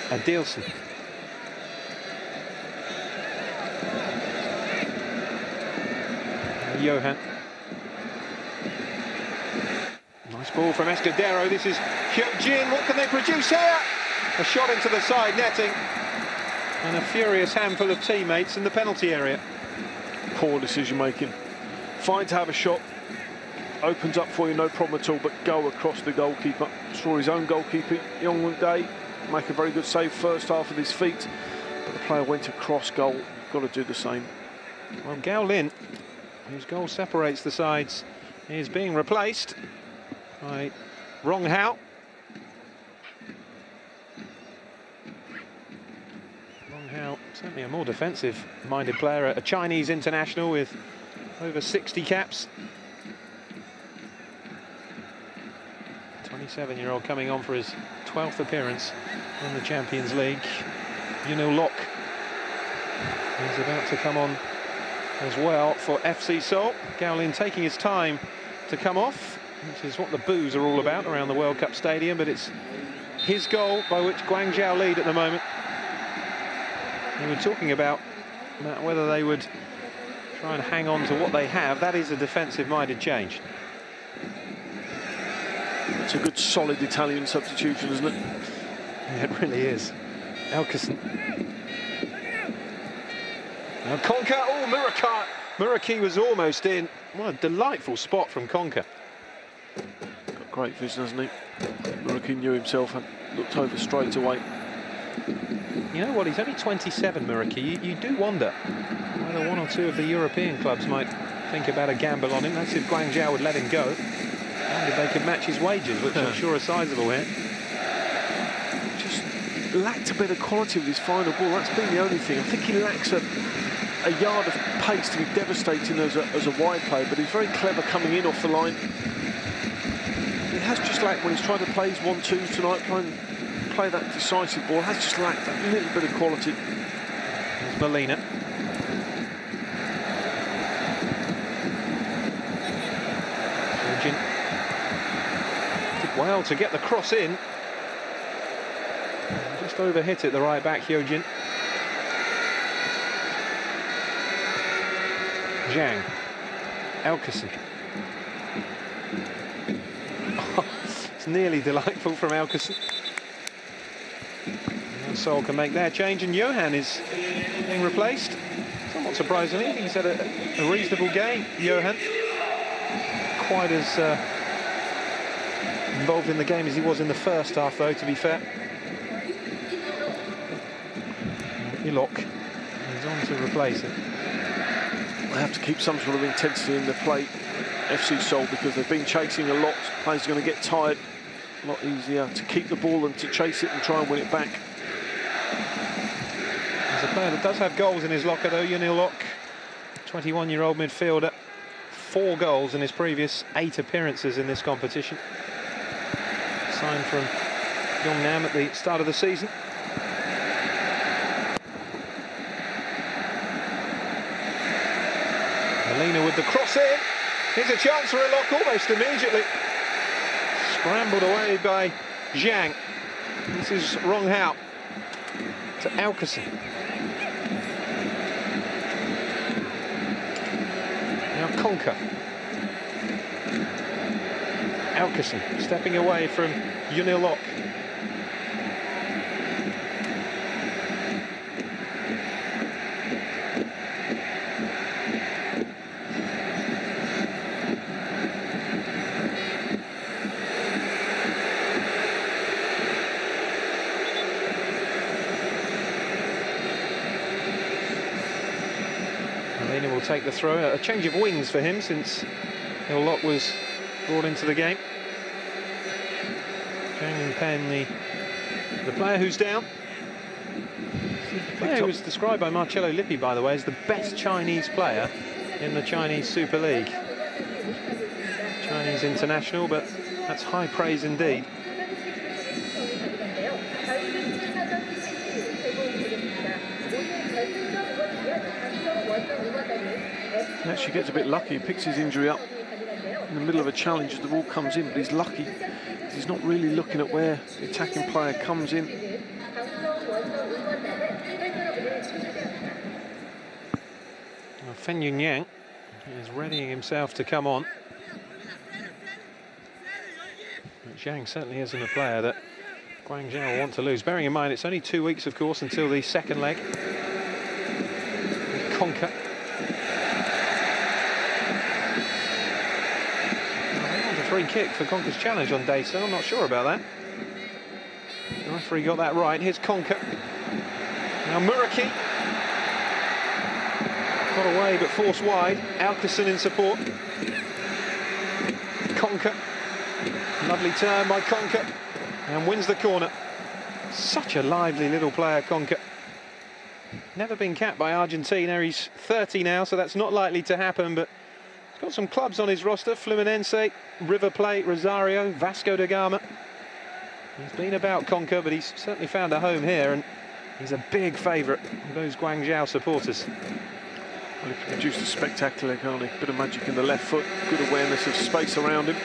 Adilson. Johan. Nice ball from Esteghlal. This is Hyun-jin. What can they produce here? A shot into the side netting. And a furious handful of teammates in the penalty area. Poor decision making. Fine to have a shot. Opens up for you, no problem at all, but go across the goalkeeper. Saw his own goalkeeper, Yong Won-dae, make a very good save first half with his feet. But the player went across goal. You've got to do the same. Well, Gao Lin, whose goal separates the sides is being replaced by Rong Hao. Rong Hao, certainly a more defensive-minded player, a Chinese international with over 60 caps. 27-year-old coming on for his 12th appearance in the Champions League. Yun Il-Lok is about to come on as well for FC Seoul. Gao Lin taking his time to come off, which is what the boos are all about around the World Cup stadium, but it's his goal by which Guangzhou lead at the moment. We were talking about whether they would try and hang on to what they have. That is a defensive-minded change. It's a good, solid Italian substitution, isn't it? Yeah, it really is. Elkerson. Now Konka, oh, Muraki was almost in. What a delightful spot from Konka. Got great vision, hasn't he? Muraki knew himself and looked over straight away. You know what, he's only 27, Muraki. You do wonder whether one or two of the European clubs might think about a gamble on him. That's if Guangzhou would let him go. And if they could match his wages, which I'm sure are sizable here. Just lacked a bit of quality with his final ball. That's been the only thing. I think he lacks a yard of pace to be devastating as a wide player, but he's very clever coming in off the line. He has just lacked, when he's trying to play his 1-2 tonight, play that decisive ball, has just lacked that little bit of quality. There's Molina. Well, to get the cross in, just overhit it, the right back, Hyojin. Zhang, Elkerson. Oh, it's nearly delightful from Elkerson. Seoul can make their change, and Johan is being replaced. Somewhat surprisingly, he's had a reasonable game, Johan. Quite as involved in the game as he was in the first half, though, to be fair. Il-Lok is on to replace it. They have to keep some sort of intensity in the play, FC Seoul, because they've been chasing a lot. Players are going to get tired. A lot easier to keep the ball than to chase it and try and win it back. There's a player that does have goals in his locker, though, Yun Il-Lok, 21-year-old midfielder. 4 goals in his previous 8 appearances in this competition. Signed from Yongnam at the start of the season. Molina with the cross in. Here's a chance for Il-Lok almost immediately. Scrambled away by Zhang. This is Rong Hao to Elkerson. Now Konka. Elkerson stepping away from Yun Il-Lok. Molina will take the throw. A change of wings for him since Il-Lok was brought into the game. Zhang Pen, the player who's down. The player who was described by Marcello Lippi, by the way, as the best Chinese player in the Chinese Super League. Chinese international, but that's high praise indeed. He actually gets a bit lucky. He picks his injury up in the middle of a challenge as the ball comes in, but he's lucky. He's not really looking at where the attacking player comes in. Well, Fen Yunyang is readying himself to come on. But Zhang certainly isn't a player that Guangzhou will want to lose. Bearing in mind, it's only 2 weeks, of course, until the second leg. Konka. Free kick for Konka's challenge on day 2. I'm not sure about that. The referee got that right. Here's Konka. Now Muraki. Got away but forced wide. Elkerson in support. Conker. Lovely turn by Conker. And wins the corner. Such a lively little player, Conker. Never been capped by Argentina. He's 30 now, so that's not likely to happen, but he's got some clubs on his roster: Fluminense, River Plate, Rosario, Vasco da Gama. He's been about Conker, but he's certainly found a home here, and he's a big favourite of those Guangzhou supporters. Well, he produced a spectacular, can't he? Bit of magic in the left foot, good awareness of space around him.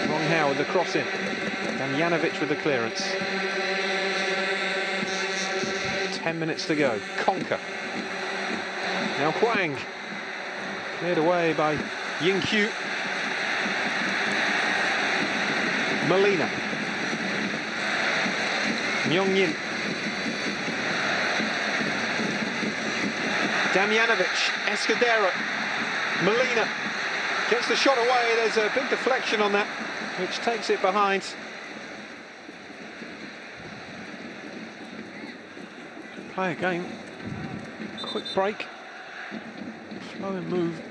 Wrong Howe with the cross in. Damjanovic with the clearance. 10 minutes to go. Conker. Now Huang. Cleared away by Ying-Q. Molina. Myung-Yin. Damjanovic. Esteghlal. Molina. Gets the shot away. There's a big deflection on that, which takes it behind. Play again. Quick break. Flowing move.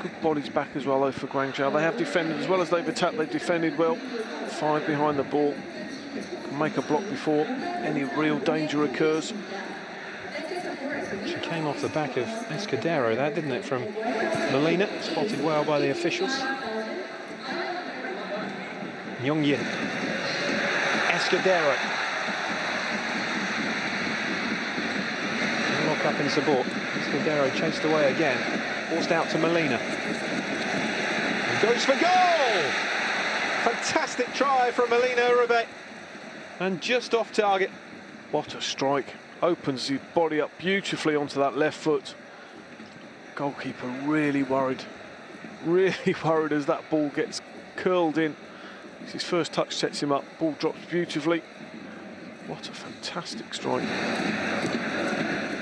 Good bodies back as well, though, for Guangzhou. They have defended as well as they've attacked. They've defended well. 5 behind the ball. Can make a block before any real danger occurs. She came off the back of Esteghlal, that, didn't it, from Molina. Spotted well by the officials. Myung-Yin. Esteghlal. Lock up in support. Esteghlal chased away again. Forced out to Molina. And goes for goal! Fantastic try from Molina Uribe. And just off target. What a strike. Opens his body up beautifully onto that left foot. Goalkeeper really worried. Really worried as that ball gets curled in. His first touch sets him up. Ball drops beautifully. What a fantastic strike.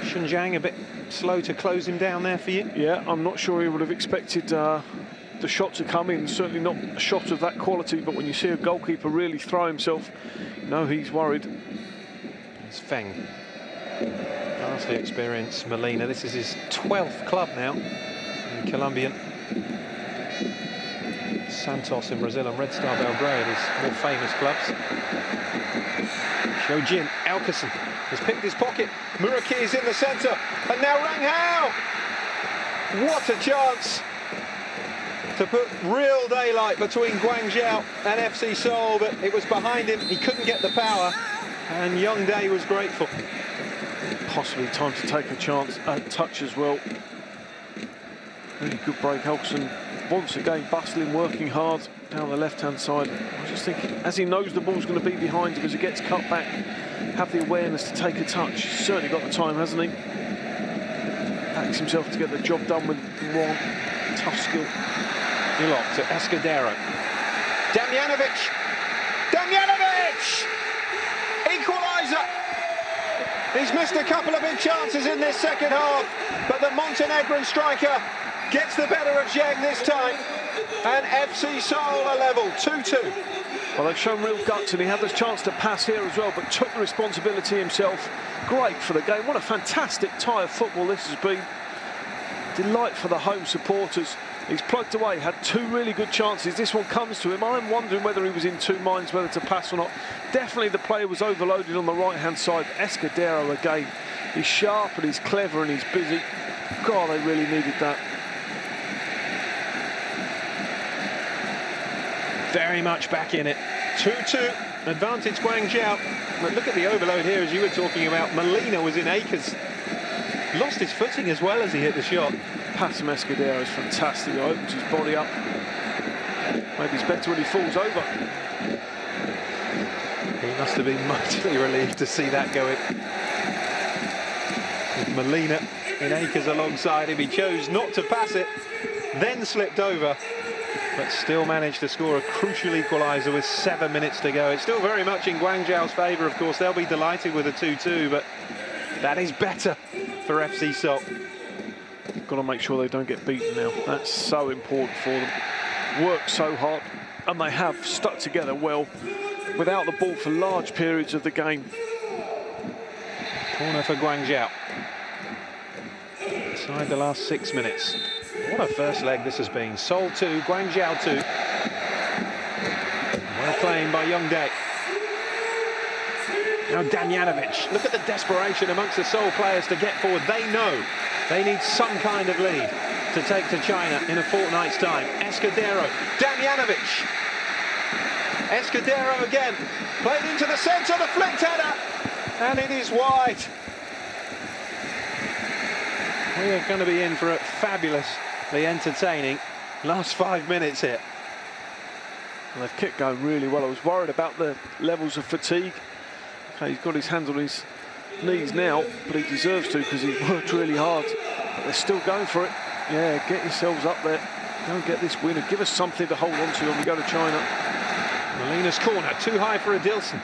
Shunjiang a bit slow to close him down there for you? Yeah, I'm not sure he would have expected the shot to come in. Certainly not a shot of that quality, but when you see a goalkeeper really throw himself, you know he's worried. It's Feng. Vastly experienced Molina. This is his 12th club now in Colombian. Santos in Brazil and Red Star Belgrade, his more famous clubs. Shojin Elkerson has picked his pocket. Muraki is in the centre, and now Rang Hao. What a chance to put real daylight between Guangzhou and FC Seoul, but it was behind him. He couldn't get the power, and Young Dae was grateful. Possibly time to take a chance at touch as well. Really good break. Elkerson once again bustling, working hard down the left-hand side. I was just thinking, as he knows the ball's going to be behind him as he gets cut back, have the awareness to take a touch. He's certainly got the time, hasn't he? Backs himself to get the job done with one tough skill. Il-Lok to Esteghlal. Damjanovic! Damjanovic! Equaliser! He's missed a couple of big chances in this second half, but the Montenegrin striker gets the better of Zheng this time, and FC Seoul are level, 2-2. Well, they've shown real guts, and he had the chance to pass here as well, but took the responsibility himself. Great for the game. What a fantastic tie of football this has been. Delight for the home supporters. He's plugged away, had 2 really good chances. This one comes to him. I'm wondering whether he was in 2 minds whether to pass or not. Definitely the player was overloaded on the right-hand side. Esteghlal again. He's sharp and he's clever and he's busy. God, they really needed that. Very much back in it. 2-2, advantage Guangzhou. But look at the overload here, as you were talking about. Molina was in acres. Lost his footing as well as he hit the shot. Pass from Esteghlal is fantastic. He opens his body up. Maybe it's better when he falls over. He must have been mightily relieved to see that go in. With Molina in acres alongside him, he chose not to pass it, then slipped over, but still managed to score a crucial equaliser with 7 minutes to go. It's still very much in Guangzhou's favour, of course. They'll be delighted with a 2-2, but that is better for FC Seoul. Got to make sure they don't get beaten now. That's so important for them. Work so hard, and they have stuck together well without the ball for large periods of the game. Corner for Guangzhou. Inside the last 6 minutes. What a first leg this has been. Seoul 2, Guangzhou 2. Well playing by Youngdae. Now Damjanovic. Look at the desperation amongst the Seoul players to get forward. They know they need some kind of lead to take to China in a fortnight's time. Esteghlal, Damjanovic. Esteghlal again. Played into the centre, the flicked header. And it is wide. We are going to be in for a fabulously entertaining last 5 minutes here. Well, they've kept going really well. I was worried about the levels of fatigue. Okay, he's got his hands on his knees now, but he deserves to because he's worked really hard. But they're still going for it. Yeah, get yourselves up there. Go and get this win and give us something to hold on to when we go to China. Molina's corner, too high for Adilson.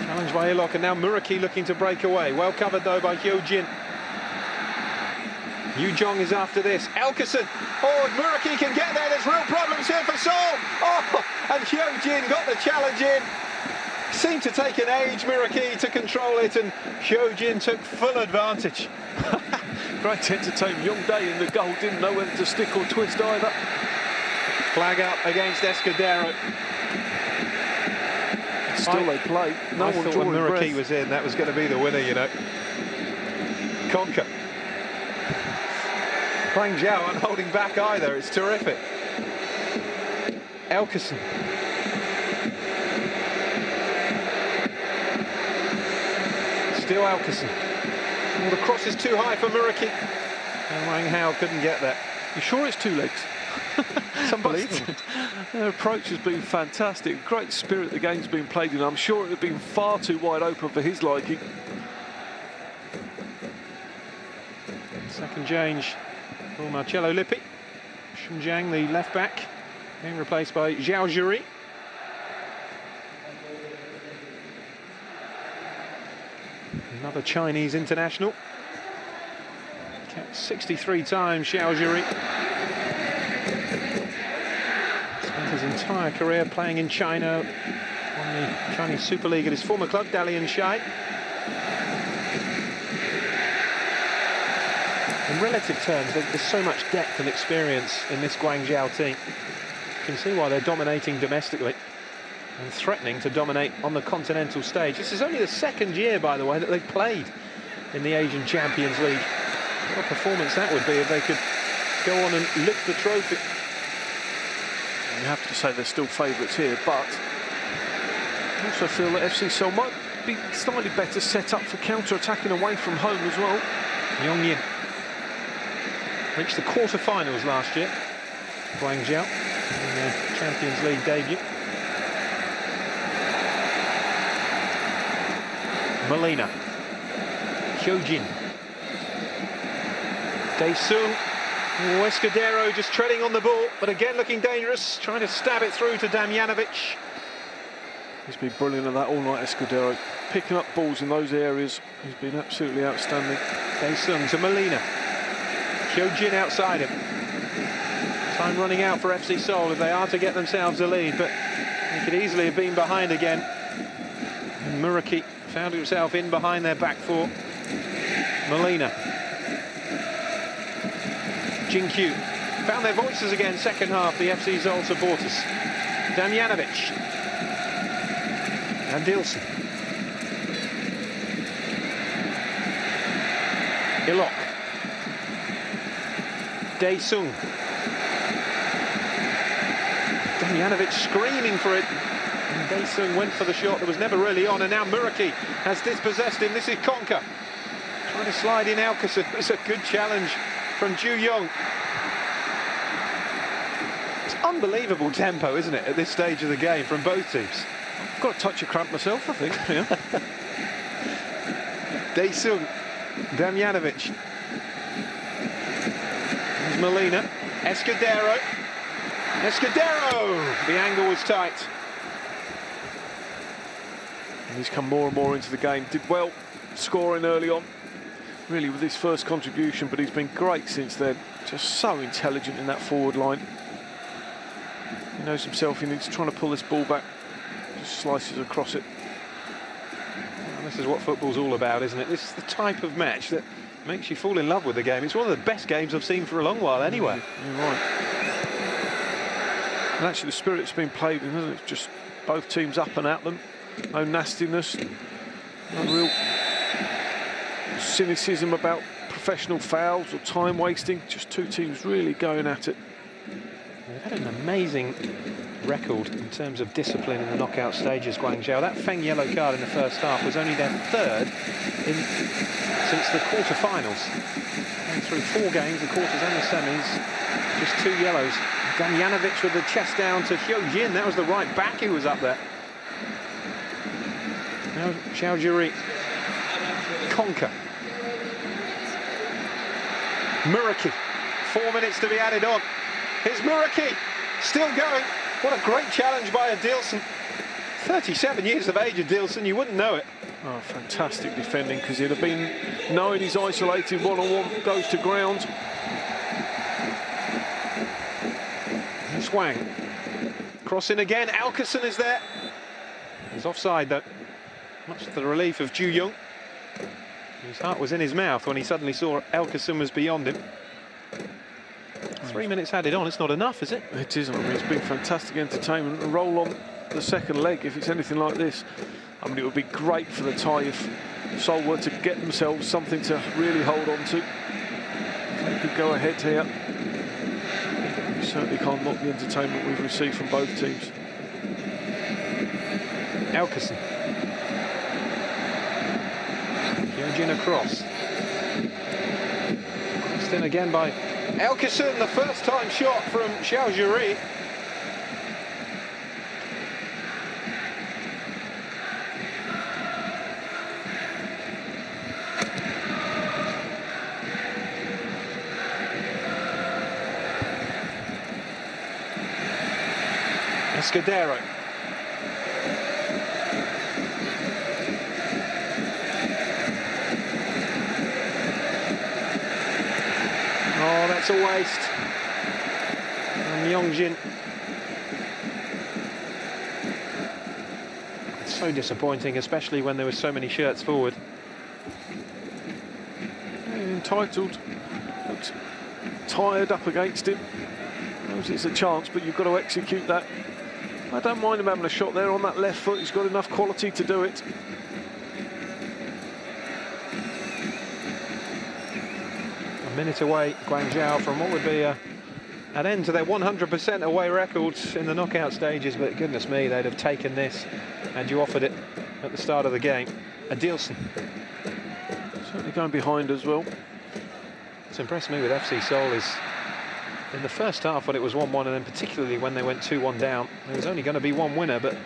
Challenged by Il-Lok, and now Muraki looking to break away. Well covered though by Hyojin. Yu Jong is after this. Elkerson. Oh, Muraki can get there. There's real problems here for Seoul. Oh, and Hyojin got the challenge in. Seemed to take an age, Muraki, to control it, and Hyojin took full advantage. Great entertainment. Youngdae in the goal didn't know whether to stick or twist either. Flag up against Esteghlal. Still they play. No one thought when Muraki was in, that was going to be the winner, you know. Conker. Guangzhou aren't holding back either. It's terrific. Elkerson. Still Elkerson. Well, the cross is too high for Muraki. And Wang Hao couldn't get that. You sure it's 2 legs? It's unbelievable. Their approach has been fantastic. Great spirit the game's been played in. I'm sure it would have been far too wide open for his liking. Second change for Marcello Lippi. Shunjiang, the left back, being replaced by Zhao Juri. Another Chinese international. Kept 63 times, Zhao Juri. Spent his entire career playing in China, won the Chinese Super League at his former club, Dalian Shai. In relative terms, there's so much depth and experience in this Guangzhou team. You can see why they're dominating domestically and threatening to dominate on the continental stage. This is only the second year, by the way, that they've played in the Asian Champions League. What a performance that would be if they could go on and lift the trophy. You have to say they're still favourites here, but I also feel that FC Seoul might be slightly better set up for counter-attacking away from home as well. Yongyin reached the quarter-finals last year, Guangzhou, in their Champions League debut. Molina, Hyojin, Dae-sung, Esteghlal just treading on the ball, but again looking dangerous, trying to stab it through to Damjanovic. He's been brilliant at that all night, Esteghlal. Picking up balls in those areas, he's been absolutely outstanding. Dae-sung to Molina, Hyojin outside him. Time running out for FC Seoul if they are to get themselves a lead, but he could easily have been behind again. And Muraki found himself in behind their back four. Molina. Jinkyu found their voices again second half, the FC Seoul supporters. Damjanovic. Adilson. Il-Lok. Dae-sung. Damjanovic screaming for it. And Dae-sung went for the shot that was never really on, and now Muraki has dispossessed him. This is Conker. Trying to slide in Elkerson. It's a good challenge from Ju Yong. It's unbelievable tempo, isn't it, at this stage of the game from both teams? I've got a touch of cramp myself, I think. Yeah. Dae-sung, Damjanovic. There's Molina. Esteghlal. Esteghlal! The angle was tight. And he's come more and more into the game. Did well scoring early on, really, with his first contribution, but he's been great since then. Just so intelligent in that forward line. He knows himself, he needs trying to pull this ball back. Just slices across it. Well, this is what football's all about, isn't it? This is the type of match that makes you fall in love with the game. It's one of the best games I've seen for a long while anyway. You're right. And actually the spirit's been played in, hasn't it? Just both teams up and at them. No nastiness. No real cynicism about professional fouls or time wasting. Just two teams really going at it. They've had an amazing record in terms of discipline in the knockout stages, Guangzhou. That Feng yellow card in the first half was only their third since the quarter-finals. Going through 4 games, the quarters and the semis, just 2 yellows. Damjanovic with the chest down to Hyojin. That was the right back who was up there. Now Xiaojuri. Conker. Muraki. 4 minutes to be added on. Here's Muraki. Still going. What a great challenge by Adilson. 37 years of age, Adilson, you wouldn't know it. Oh, fantastic defending, because he'd have been knowing he's isolated one-on-one, goes to ground. Swang. Crossing again, Alkerson is there. He's offside though. Much to the relief of Ju Young. His heart was in his mouth when he suddenly saw Alkerson was beyond him. 3 minutes added on, it's not enough, is it? It isn't. I mean, it's been fantastic entertainment. And roll on the second leg if it's anything like this. I mean, it would be great for the tie if Seoul were to get themselves something to really hold on to. If they could go ahead here. We certainly can't knock the entertainment we've received from both teams. Alkerson. Hyojin across. Crossed in again by Alkerson, the first time shot from Xiaojuri. Esteghlal. Oh, that's a waste. And Yongjin. It's so disappointing, especially when there were so many shirts forward. Entitled. Looks tired up against him. Knows it's a chance, but you've got to execute that. I don't mind him having a shot there on that left foot. He's got enough quality to do it. A minute away, Guangzhou, from what would be an end to their 100% away records in the knockout stages, but goodness me, they'd have taken this and you offered it at the start of the game. Adilson. Certainly going behind as well. What's impressed me with FC Seoul is in the first half when it was 1-1, and then particularly when they went 2-1 down, there was only going to be one winner, but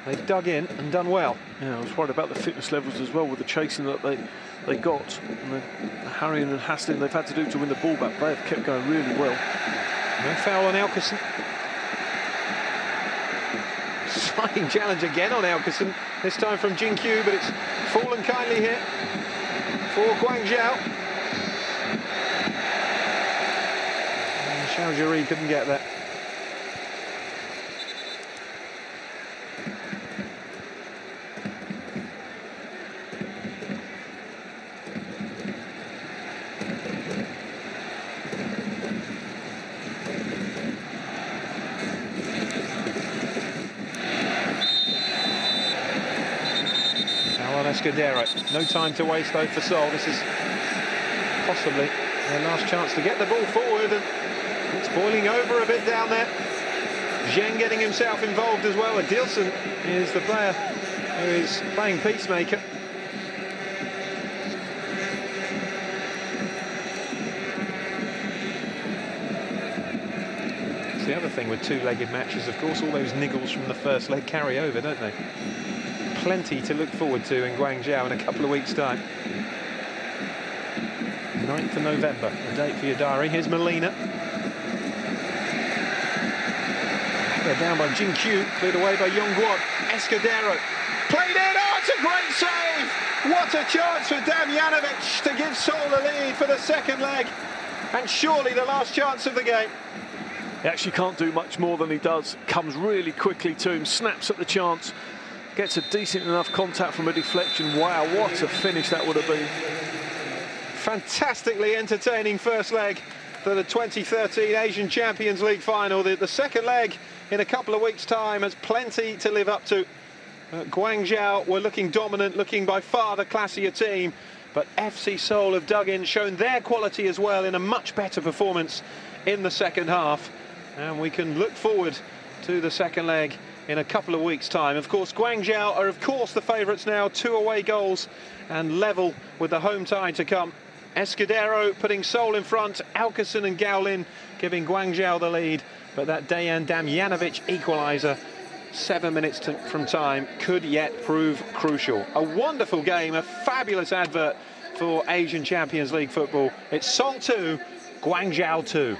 they dug in and done well. Yeah, I was worried about the fitness levels as well with the chasing that they got, and the harrying and hassling they've had to do to win the ball back. They have kept going really well. No foul on Alkerson. Sliding challenge again on Alkerson, this time from Jinkyu, but it's fallen kindly here for Guangzhou. Xiaojuri couldn't get that. Esteghlal. No time to waste though for Seoul. This is possibly their last chance to get the ball forward, and it's boiling over a bit down there. Zheng getting himself involved as well. Adilson is the player who is playing peacemaker. It's the other thing with two-legged matches, of course, all those niggles from the first leg carry over, don't they? Plenty to look forward to in Guangzhou in a couple of weeks' time. 9th of November, a date for your diary. Here's Molina. They're down by Jinkyu, cleared away by Yongguan. Esteghlal played in. Oh, it's a great save! What a chance for Damjanovic to give Seoul the lead for the second leg, and surely the last chance of the game. He actually can't do much more than he does. Comes really quickly to him, snaps at the chance, gets a decent enough contact from a deflection. Wow, what a finish that would have been. fantastically entertaining first leg for the 2013 Asian Champions League final. The second leg in a couple of weeks' time has plenty to live up to. Guangzhou were looking dominant, looking by far the classier team, but FC Seoul have dug in, shown their quality as well in a much better performance in the second half. And we can look forward to the second leg in a couple of weeks' time. Of course, Guangzhou are, of course, the favourites now, 2 away goals and level with the home tie to come. Esteghlal putting Seoul in front, Alkerson and Gaolin giving Guangzhou the lead, but that Dejan Damjanovic equaliser 7 minutes from time could yet prove crucial. A wonderful game, a fabulous advert for Asian Champions League football. It's Seoul 2, Guangzhou 2.